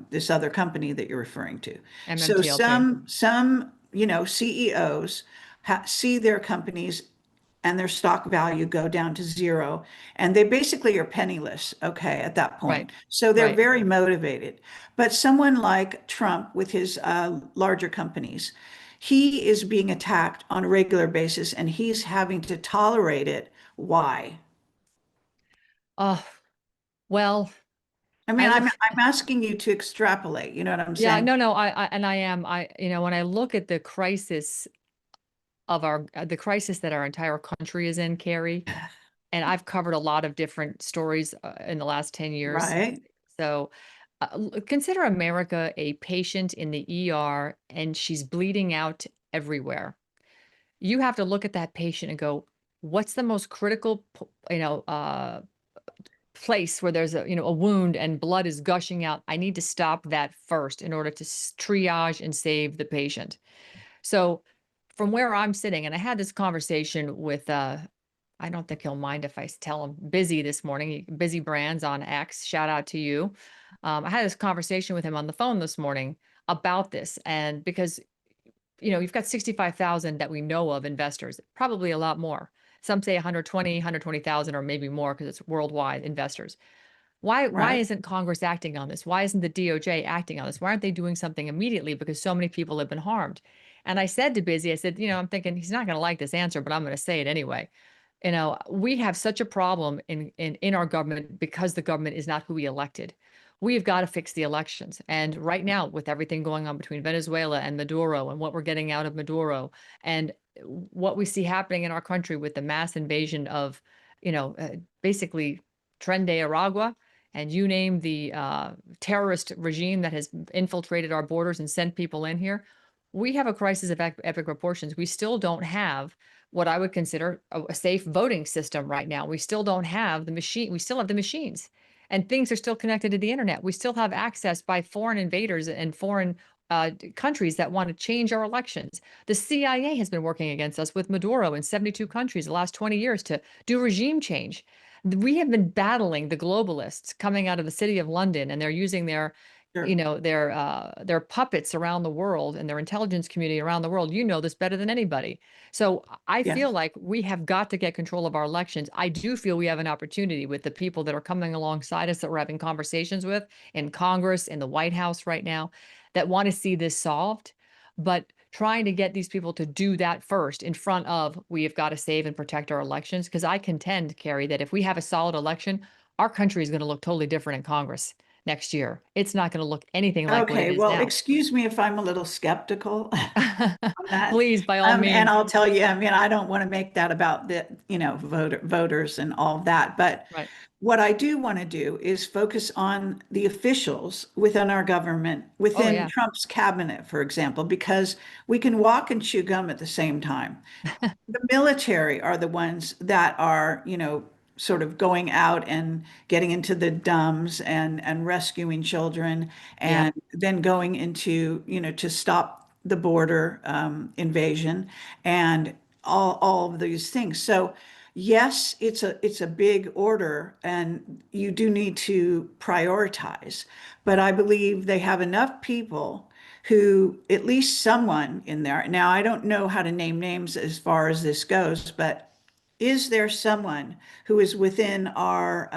this other company that you're referring to. So
MMTLT.
CEOs see their companies and their stock value go down to zero. And they basically are penniless, okay, at that
Right,
point. So they're
right.
very motivated. But someone like Trump with his larger companies, he is being attacked on a regular basis and he's having to tolerate it. Why?
Oh, well,
I mean,
I
I'm
look,
I'm asking you to extrapolate, you know what I'm
yeah,
saying?
no, no, and I am, when I look at the crisis that our entire country is in, Carrie, and I've covered a lot of different stories in the last 10 years.
Right,
So consider America a patient in the ER and she's bleeding out everywhere. You have to look at that patient and go, what's the most critical, place where there's a wound and blood is gushing out? I need to stop that first in order to triage and save the patient. So from where I'm sitting, and I had this conversation with I don't think he'll mind if I tell him Busy this morning, Busy Brands on X. Shout out to you. I had this conversation with him on the phone this morning about this. And because, you've got 65,000 that we know of investors, probably a lot more. Some say 120,000 or maybe more because it's worldwide investors. Why
right.
isn't Congress acting on this? Why isn't the DOJ acting on this? Why aren't they doing something immediately? Because so many people have been harmed. And I said to Busy, I said, I'm thinking he's not going to like this answer, but I'm going to say it anyway. We have such a problem in our government because the government is not who we elected. We've got to fix the elections. And right now, with everything going on between Venezuela and Maduro and what we're getting out of Maduro and what we see happening in our country with the mass invasion of, basically Tren de Aragua, and you name the terrorist regime that has infiltrated our borders and sent people in here, we have a crisis of epic proportions. We still don't have what I would consider a safe voting system right now. We still don't have the machine. We still have the machines, and things are still connected to the internet. We still have access by foreign invaders and foreign countries that want to change our elections. The CIA has been working against us with Maduro in 72 countries the last 20 years to do regime change. We have been battling the globalists coming out of the city of London, and they're using their,
Sure.
their puppets around the world and their intelligence community around the world. You know this better than anybody. So I feel
Yes.
like we have got to get control of our elections. I do feel we have an opportunity with the people that are coming alongside us that we're having conversations with in Congress, in the White House right now, that want to see this solved. But trying to get these people to do that first in front of we have got to save and protect our elections. Because I contend, Kerry, that if we have a solid election, our country is going to look totally different in Congress next year. It's not going to look anything like what it
Okay,
is
well,
now.
excuse me if I'm a little skeptical on that.
Please, by all
And
means.
I'll tell you, I mean, I don't want to make that about the, voters and all of that. But
Right.
what I do want to do is focus on the officials within our government,
Oh,
within
yeah.
Trump's cabinet, for example, because we can walk and chew gum at the same time. The military are the ones that are, sort of going out and getting into the dumbs and rescuing children and
Yep.
then going into, to stop the border invasion and all of these things. So yes, it's a big order and you do need to prioritize, but I believe they have enough people who, at least someone in there. Now, I don't know how to name names as far as this goes, but is there someone who is within our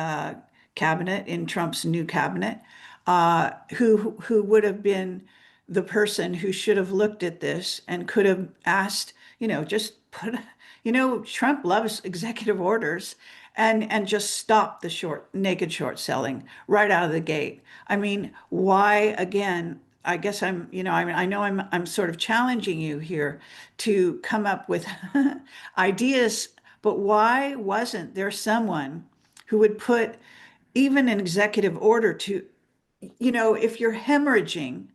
cabinet, in Trump's new cabinet, who would have been the person who should have looked at this and could have asked, just put, Trump loves executive orders and just stop the naked short selling right out of the gate. I mean, why again? I guess I know I'm sort of challenging you here to come up with ideas, but why wasn't there someone who would put even an executive order to, if you're hemorrhaging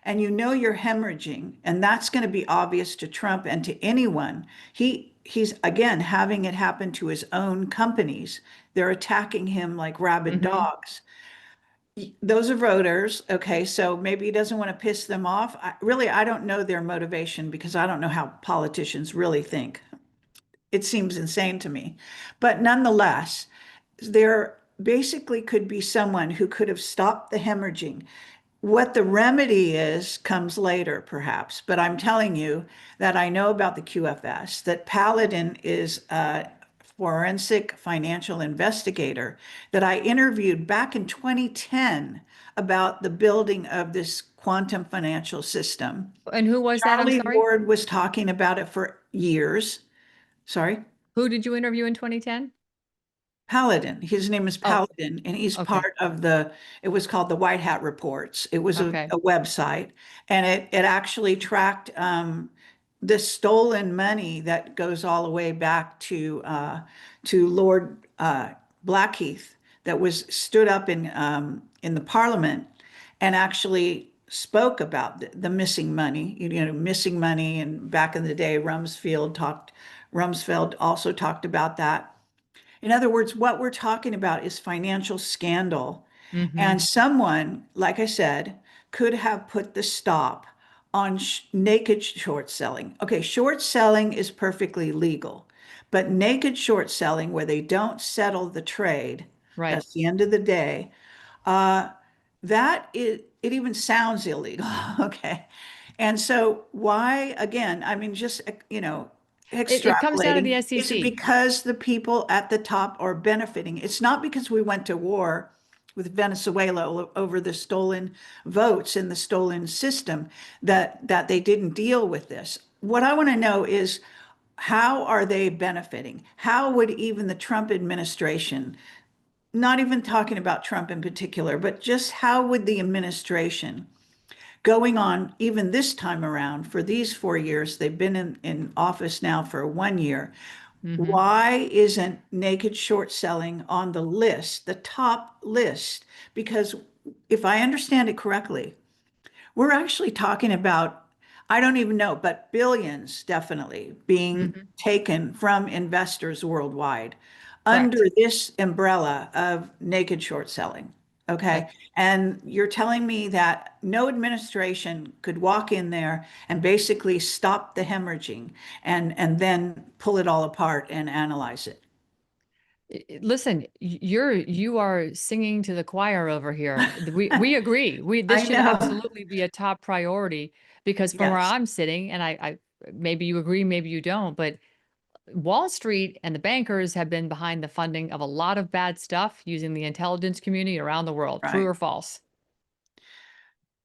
and you're hemorrhaging, and that's going to be obvious to Trump and to anyone, he's again having it happen to his own companies. They're attacking him like rabid
Hmm.
dogs. Those are voters. Okay, so maybe he doesn't want to piss them off. I don't know their motivation because I don't know how politicians really think. It seems insane to me. But nonetheless, there basically could be someone who could have stopped the hemorrhaging. What the remedy is comes later, perhaps. But I'm telling you that I know about the QFS, that Paladin is a forensic financial investigator that I interviewed back in 2010 about the building of this quantum financial system.
And who was that? I'm
Charlie
sorry.
Ward was talking about it for years. Sorry?
Who did you interview in 2010?
Paladin. His name is
Oh,
Paladin, and he's
okay.
part of it was called the White Hat Reports. It was
Okay.
a website, and it actually tracked the stolen money that goes all the way back to Lord Blackheath, that was stood up in the Parliament and actually spoke about the missing money, missing money. And back in the day, Rumsfeld also talked about that. In other words, what we're talking about is financial scandal.
Hmm.
And someone, like I said, could have put the stop on naked short selling. Okay, short selling is perfectly legal, but naked short selling, where they don't settle the trade,
Right.
that's the end of the day, uh, it even sounds illegal. Okay. And so why, again, I mean, just,
It comes down to the
extrapolating, it's
SEC.
because the people at the top are benefiting. It's not because we went to war with Venezuela over the stolen votes in the stolen system that they didn't deal with this. What I want to know is, how are they benefiting? How would even the Trump administration, not even talking about Trump in particular, but just how would the administration going on even this time around for these 4 years, they've been in office now for 1 year.
Hmm.
Why isn't naked short selling on the list, the top list? Because if I understand it correctly, we're actually talking about, I don't even know, but billions definitely being
Hmm.
taken from investors worldwide under
Correct.
this umbrella of naked short selling. Okay. And you're telling me that no administration could walk in there and basically stop the hemorrhaging and then pull it all apart and analyze it.
Listen, you are singing to the choir over here. We agree. This
I
should
know.
absolutely be a top priority because from where
Yes.
I'm sitting, and I maybe you agree, maybe you don't, but Wall Street and the bankers have been behind the funding of a lot of bad stuff using the intelligence community around the world. True
Right.
or false?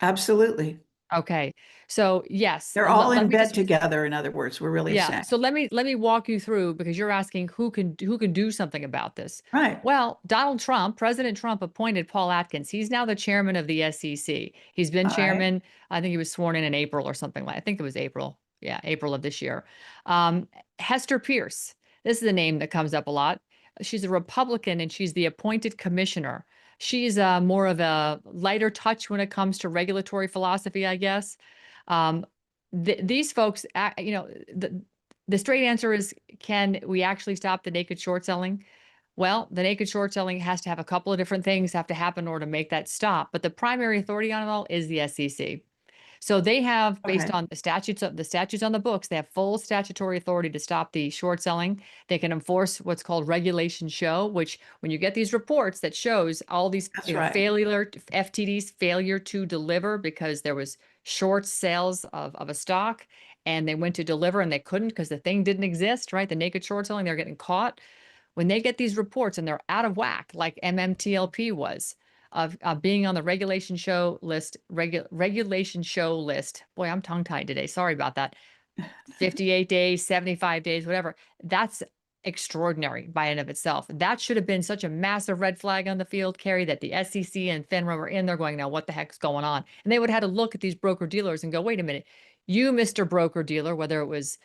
Absolutely.
Okay. So yes,
They're all
let
in
me
bed
just
together, in other words, we're really
yeah.
saying.
So let me walk you through because you're asking who can do something about this.
Right.
Well, Donald Trump, President Trump appointed Paul Atkins. He's now the chairman of the SEC. He's been
All right.
chairman. I think he was sworn in April or something like. I think it was April. Yeah, April of this year. Um, Hester Pierce. This is a name that comes up a lot. She's a Republican and she's the appointed commissioner. She's more of a lighter touch when it comes to regulatory philosophy, I guess. Um, these folks, the straight answer is, can we actually stop the naked short selling? Well, the naked short selling has to have a couple of different things have to happen in order to make that stop. But the primary authority on it all is the SEC. So they have, based
Okay.
on the statutes on the books, they have full statutory authority to stop the short selling. They can enforce what's called regulation show, which when you get these reports that shows all these,
That's right.
failure, FTD's failure to deliver because there was short sales of a stock and they went to deliver and they couldn't because the thing didn't exist, right? The naked short selling, they're getting caught. When they get these reports and they're out of whack, like MMTLP was, of being on the regulation show list. Boy, I'm tongue tied today. Sorry about that. 58 days, 75 days, whatever. That's extraordinary by and of itself. That should have been such a massive red flag on the field, Kerry, that the SEC and FINRA were in there going, now what the heck's going on? And they would have had to look at these broker dealers and go, wait a minute, you, Mr. Broker Dealer, whether it was,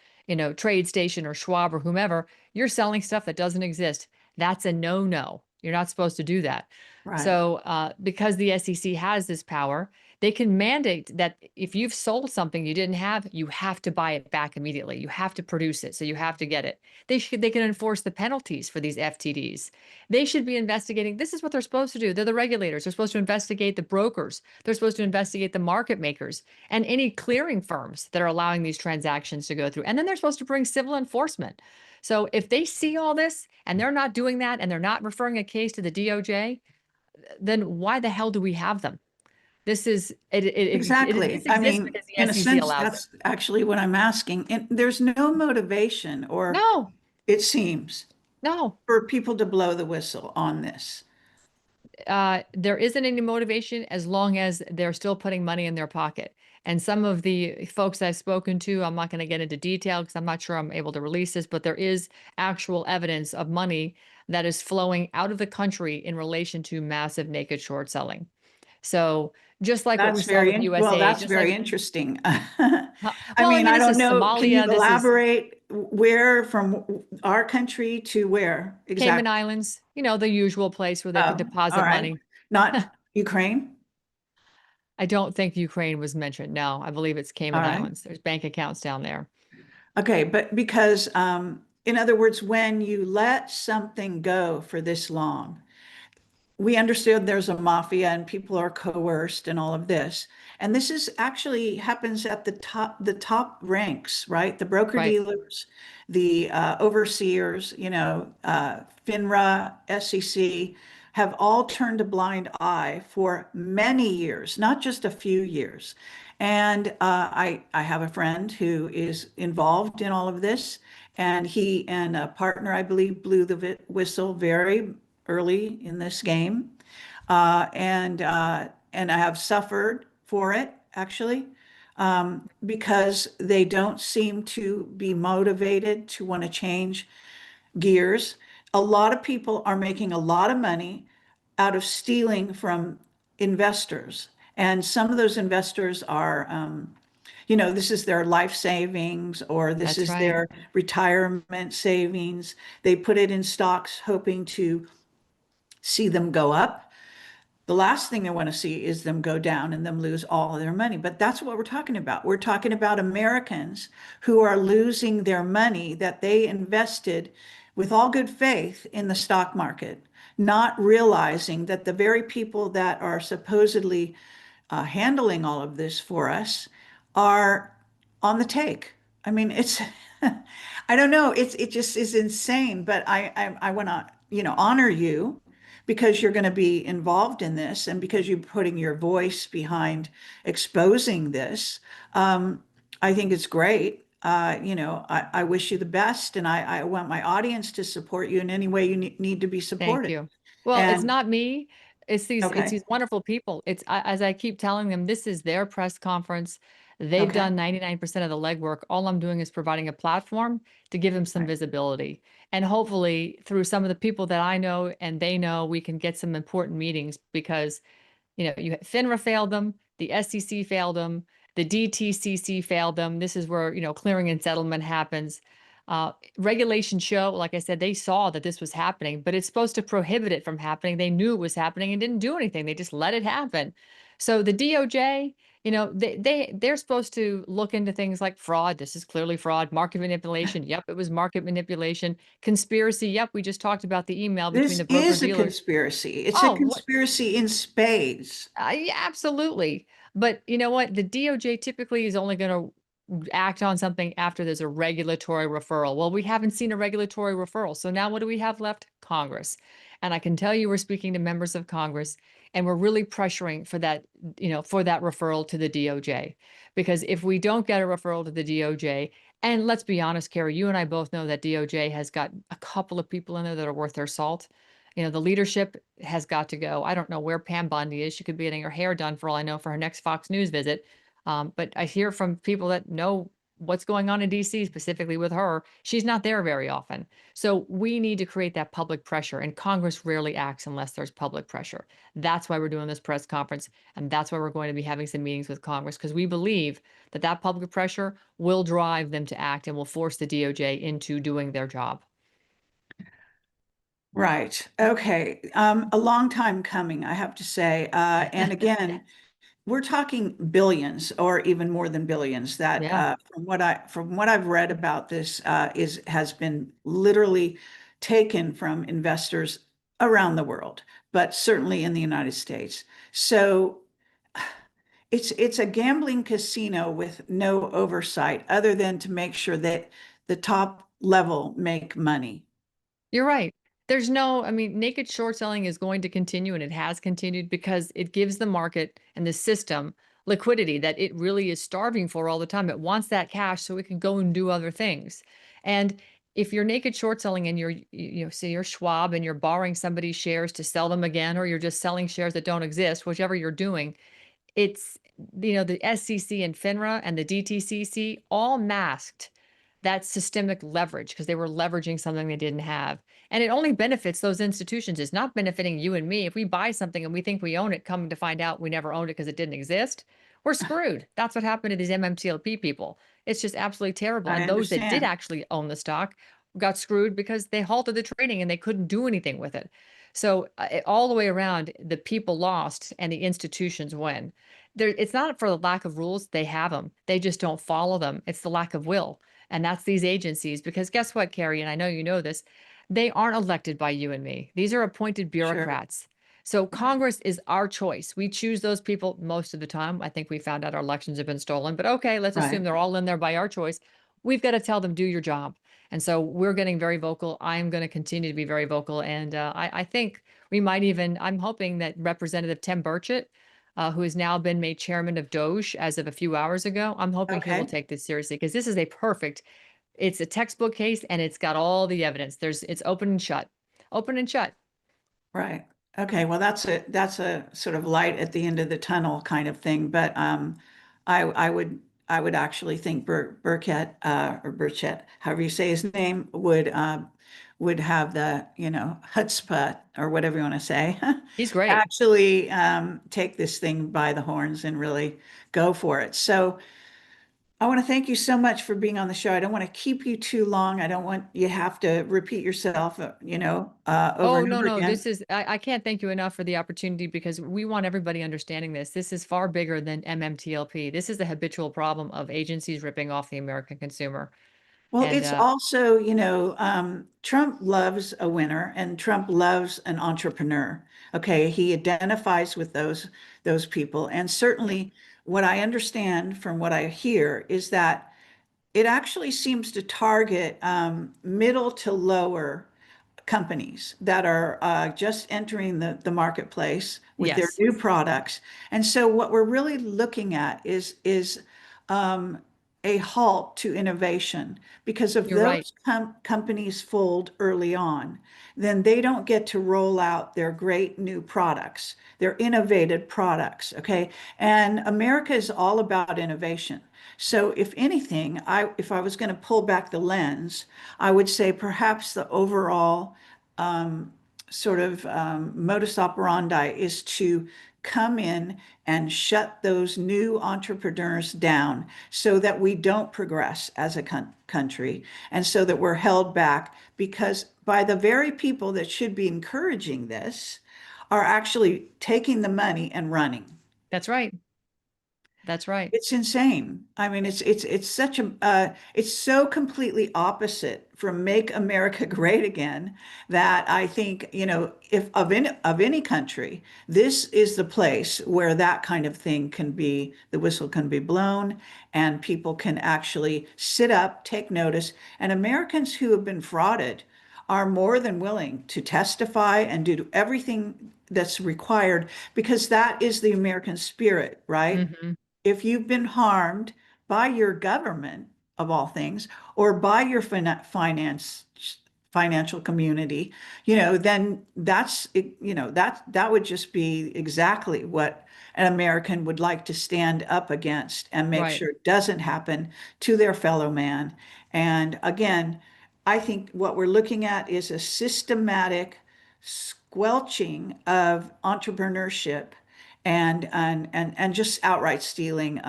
Trade Station or Schwab or whomever, you're selling stuff that doesn't exist. That's a no-no. You're not supposed to do that.
Right.
So, because the SEC has this power, they can mandate that if you've sold something you didn't have, you have to buy it back immediately. You have to produce it, so you have to get it. They can enforce the penalties for these FTDs. They should be investigating. This is what they're supposed to do. They're the regulators. They're supposed to investigate the brokers. They're supposed to investigate the market makers and any clearing firms that are allowing these transactions to go through. And then they're supposed to bring civil enforcement. So if they see all this and they're not doing that and they're not referring a case to the DOJ, then why the hell do we have them?
Exactly.
This
I
exists
mean,
because the
in a
SEC
sense,
allows it.
that's actually what I'm asking. And there's no motivation, or
No,
it seems,
no.
for people to blow the whistle on this.
There isn't any motivation as long as they're still putting money in their pocket. And some of the folks I've spoken to, I'm not going to get into detail because I'm not sure I'm able to release this, but there is actual evidence of money that is flowing out of the country in relation to massive naked short selling. So just like what we saw with
Well,
USA,
that's
just
very
like,
interesting. I
well, I
mean,
mean,
I
this
don't
is
know. Can you
Somalia, this is
elaborate where from our country to where
Cayman
exactly?
Islands, the usual place where they can
Oh, all
deposit
right.
money.
Not Ukraine?
I don't think Ukraine was mentioned. No, I believe it's
All
Cayman
right.
Islands. There's bank accounts down there.
Okay, but because, in other words, when you let something go for this long, we understood there's a mafia and people are coerced and all of this. And this is actually happens at the top ranks, right? The broker
Right.
dealers, the overseers, FINRA, SEC have all turned a blind eye for many years, not just a few years. And I have a friend who is involved in all of this, and he and a partner, I believe, blew the whistle very early in this game, and I have suffered for it actually, because they don't seem to be motivated to want to change gears. A lot of people are making a lot of money out of stealing from investors, and some of those investors are, this is their life savings or this
That's
is
right.
their retirement savings. They put it in stocks hoping to see them go up. The last thing they want to see is them go down and them lose all of their money. But that's what we're talking about. We're talking about Americans who are losing their money that they invested with all good faith in the stock market, not realizing that the very people that are supposedly handling all of this for us are on the take. I mean, it's, I don't know, it just is insane. But I want to, honor you because you're going to be involved in this and because you're putting your voice behind exposing this. I think it's great. I wish you the best, and I want my audience to support you in any way you need to be
Thank
supported.
you. Well, it's
And
not me. It's
okay,
these wonderful people. As I keep telling them, this is their press conference. They've
okay,
done 99% of the legwork. All I'm doing is providing a platform to give them some
right.
visibility. And hopefully through some of the people that I know and they know, we can get some important meetings because FINRA failed them, the SEC failed them, the DTCC failed them. This is where, clearing and settlement happens. Regulations show, like I said, they saw that this was happening, but it's supposed to prohibit it from happening. They knew it was happening and didn't do anything. They just let it happen. So the DOJ, they're supposed to look into things like fraud. This is clearly fraud. Market manipulation. Yep, it was market manipulation. Conspiracy. Yep, we just talked about the email between
This
the broker
is a
dealers.
conspiracy. It's a
Oh, what?
conspiracy in spades.
Yeah, absolutely. But you know what? The DOJ typically is only going to act on something after there's a regulatory referral. Well, we haven't seen a regulatory referral. So now what do we have left? Congress. And I can tell you we're speaking to members of Congress and we're really pressuring for that, for that referral to the DOJ. Because if we don't get a referral to the DOJ, and let's be honest, Kerry, you and I both know that DOJ has got a couple of people in there that are worth their salt. The leadership has got to go. I don't know where Pam Bondi is. She could be getting her hair done for all I know for her next Fox News visit. But I hear from people that know what's going on in DC, specifically with her. She's not there very often. So we need to create that public pressure, and Congress rarely acts unless there's public pressure. That's why we're doing this press conference, and that's why we're going to be having some meetings with Congress, because we believe that that public pressure will drive them to act and will force the DOJ into doing their job.
Right. Okay. A long time coming, I have to say. And again, we're talking billions or even more than billions that
Yeah.
from what I've read about this has been literally taken from investors around the world, but certainly in the United States. So it's a gambling casino with no oversight other than to make sure that the top level make money.
You're right. I mean, naked short selling is going to continue and it has continued because it gives the market and the system liquidity that it really is starving for all the time. It wants that cash so it can go and do other things. And if you're naked short selling and say you're Schwab and you're borrowing somebody's shares to sell them again, or you're just selling shares that don't exist, whichever you're doing, it's, the SEC and FINRA and the DTCC all masked that systemic leverage because they were leveraging something they didn't have. And it only benefits those institutions. It's not benefiting you and me. If we buy something and we think we own it, coming to find out we never owned it because it didn't exist, we're screwed. That's what happened to these MMTLP people. It's just absolutely terrible.
I
And those that did
understand.
actually own the stock got screwed because they halted the trading and they couldn't do anything with it. So all the way around, the people lost and the institutions win. It's not for the lack of rules. They have them. They just don't follow them. It's the lack of will. And that's these agencies. Because guess what, Carrie, and I know you know this, they aren't elected by you and me. These are appointed
Sure.
bureaucrats. So Congress is our choice. We choose those people most of the time. I think we found out our elections have been stolen, but okay, let's assume
Right.
they're all in there by our choice. We've got to tell them, do your job. And so we're getting very vocal. I'm going to continue to be very vocal. And I think we might even, I'm hoping that Representative Tim Burchett, who has now been made chairman of Doge as of a few hours ago, I'm hoping he will
Okay.
take this seriously because this is it's a textbook case and it's got all the evidence. It's open and shut, open and shut.
Right. Okay. Well, that's a sort of light at the end of the tunnel kind of thing. But I would actually think Burkett or Burchett, however you say his name, would have the chutzpah or whatever you want to say, to
He's great.
actually take this thing by the horns and really go for it. So. I want to thank you so much for being on the show. I don't want to keep you too long. I don't want you have to repeat yourself, over
Oh,
and
no,
over
no.
again.
I can't thank you enough for the opportunity because we want everybody understanding this. This is far bigger than MMTLP. This is the habitual problem of agencies ripping off the American consumer.
Well,
And
it's also, Trump loves a winner and Trump loves an entrepreneur. Okay, he identifies with those people. And certainly what I understand from what I hear is that it actually seems to target middle to lower companies that are just entering the marketplace with their
yes,
new products. And so what we're really looking at is um, a halt to innovation because if
you're right.
those companies fold early on, then they don't get to roll out their great new products, their innovative products. Okay. And America is all about innovation. So if anything, if I was going to pull back the lens, I would say perhaps the overall um, sort of modus operandi is to come in and shut those new entrepreneurs down so that we don't progress as a country and so that we're held back because by the very people that should be encouraging this are actually taking the money and running.
That's right. That's right.
It's insane. I mean, it's such a it's so completely opposite from Make America Great Again that I think, if of any country, this is the place where that kind of thing can be, the whistle can be blown and people can actually sit up, take notice, and Americans who have been frauded are more than willing to testify and do everything that's required because that is the American spirit, right?
Hmm.
If you've been harmed by your government of all things or by your financial community, then that would just be exactly what an American would like to stand up against and make
Right.
sure it doesn't happen to their fellow man. And again, I think what we're looking at is a systematic squelching of entrepreneurship and just outright stealing.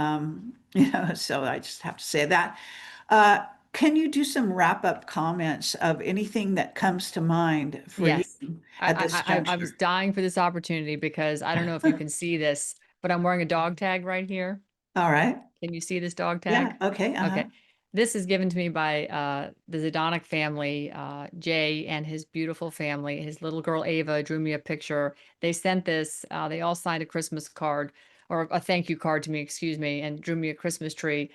So I just have to say that. Uh, can you do some wrap-up comments of anything that comes to mind for you
Yes.
at this
I was
juncture?
dying for this opportunity because I don't know if you can see this, but I'm wearing a dog tag right here.
All right.
Can you see this dog
Yeah.
tag?
Okay. Uh-huh.
Okay. This is given to me by the Zidonic family. Jay and his beautiful family. His little girl Ava drew me a picture. They sent this. They all signed a Christmas card or a thank you card to me, excuse me, and drew me a Christmas tree.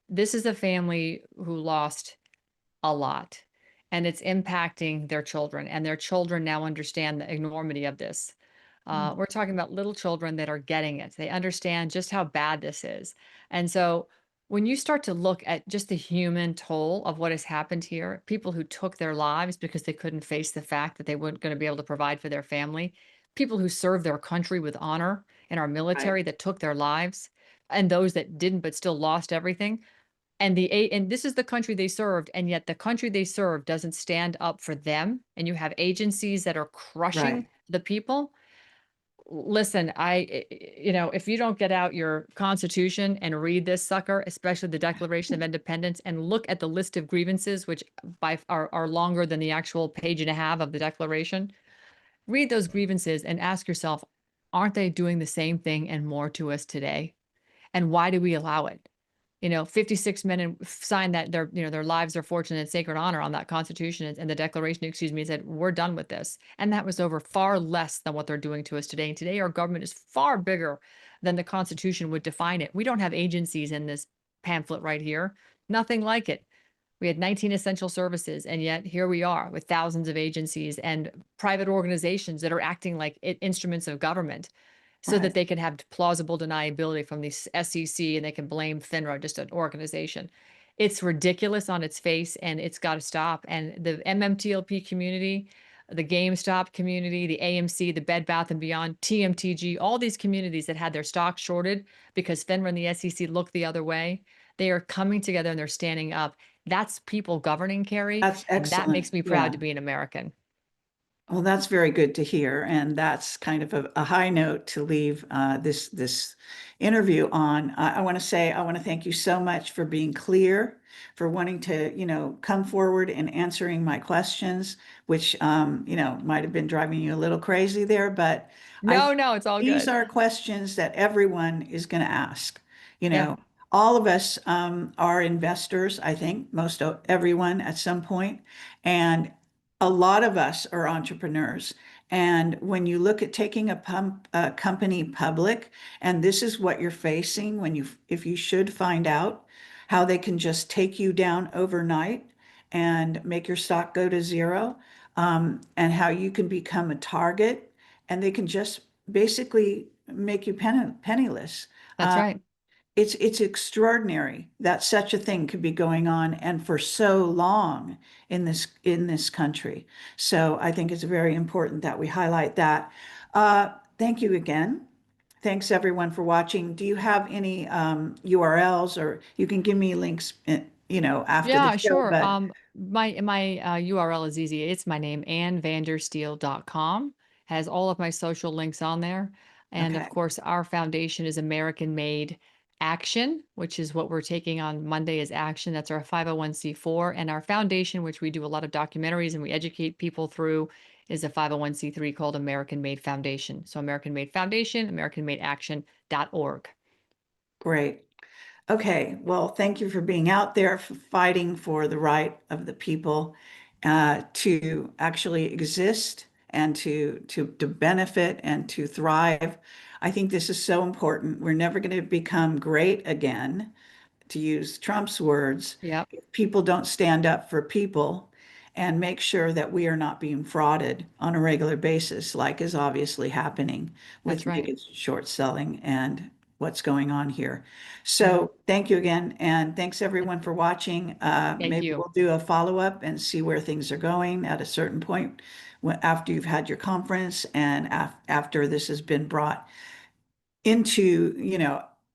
This is a family who lost a lot, and it's impacting their children, and their children now understand the enormity of this. We're talking about little children that are getting it. They understand just how bad this is. And so when you start to look at just the human toll of what has happened here, people who took their lives because they couldn't face the fact that they weren't going to be able to provide for their family, people who served their country with honor in our
Right.
military that took their lives, and those that didn't but still lost everything. And this is the country they served, and yet the country they served doesn't stand up for them. And you have agencies that are crushing
Right.
the people. Listen, if you don't get out your Constitution and read this sucker, especially the Declaration of Independence, and look at the list of grievances, which are longer than the actual page and a half of the Declaration, read those grievances and ask yourself, aren't they doing the same thing and more to us today? And why do we allow it? 56 men signed that their lives are fortune and sacred honor on that Constitution and the Declaration, excuse me, said, we're done with this. And that was over far less than what they're doing to us today. And today, our government is far bigger than the Constitution would define it. We don't have agencies in this pamphlet right here, nothing like it. We had 19 essential services, and yet here we are with thousands of agencies and private organizations that are acting like instruments of government so that
Right.
they can have plausible deniability from the SEC and they can blame FINRA, just an organization. It's ridiculous on its face and it's got to stop. And the MMTLP community, the GameStop community, the AMC, the Bed Bath and Beyond, TMTG, all these communities that had their stock shorted because FINRA and the SEC looked the other way, they are coming together and they're standing up. That's people governing, Kerry,
That's
and that
excellent.
makes me proud
Yeah.
to be an American.
Well, that's very good to hear, and that's kind of a high note to leave this interview on. I want to say I want to thank you so much for being clear, for wanting to come forward and answering my questions, which might have been driving you a little crazy there, but I
No,
think
no, it's all
these
good.
are questions that everyone is going to ask. You
Yeah.
know, all of us are investors, I think, everyone at some point, and a lot of us are entrepreneurs. And when you look at taking a company public, and this is what you're facing if you should find out how they can just take you down overnight and make your stock go to zero, and how you can become a target, and they can just basically make you penniless.
That's right.
It's extraordinary that such a thing could be going on and for so long in this country. So I think it's very important that we highlight that. Thank you again. Thanks everyone for watching. Do you have any URLs, or you can give me links, after the
Yeah,
show,
sure.
but
My URL is easy. It's my name, annvandersteel.com. Has all of my social links on there. And of
okay,
course, our foundation is American Made Action, which is what we're taking on Monday is Action. That's our 501(c)(4. And our foundation, which we do a lot of documentaries and we educate people through, is a 501(c)(3 called American Made Foundation. So American Made Foundation, AmericanMadeAction.org.
great. Okay, well, thank you for being out there, for fighting for the right of the people to actually exist and to benefit and to thrive. I think this is so important. We're never going to become great again, to use Trump's words,
Yep,
if people don't stand up for people and make sure that we are not being frauded on a regular basis, like is obviously happening
that's
with
right.
naked short selling and what's going on here.
Yeah.
So thank you again, and thanks everyone for watching.
Thank
Maybe
you.
we'll do a follow-up and see where things are going at a certain point after you've had your conference and after this has been brought into,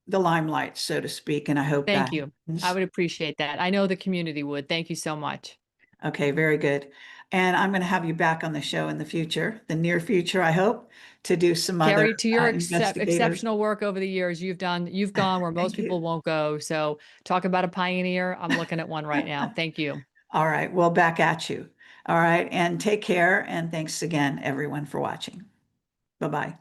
the limelight, so to speak. And I hope that
Thank you. I
happens.
would appreciate that. I know the community would. Thank you so much.
Okay, very good. And I'm going to have you back on the show in the future, the near future, I hope, to do some other
Carrie, to your
investigators.
exceptional work over the years, you've gone where most
Thank you.
people won't go. So talk about a pioneer. I'm looking at one right now. Thank you.
All right, well, back at you. All right, and take care. And thanks again, everyone, for watching. Bye-bye.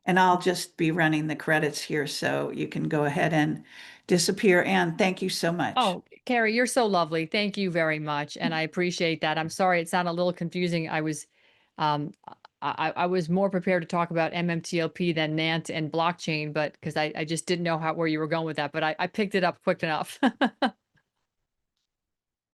And I'll just be running the credits here so you can go ahead and disappear. And thank you so much.
Oh, Carrie, you're so lovely. Thank you very much. And I appreciate that. I'm sorry it sounded a little confusing. Um, I was more prepared to talk about MMTLP than NANT and blockchain, but because I just didn't know where you were going with that, but I picked it up quick enough.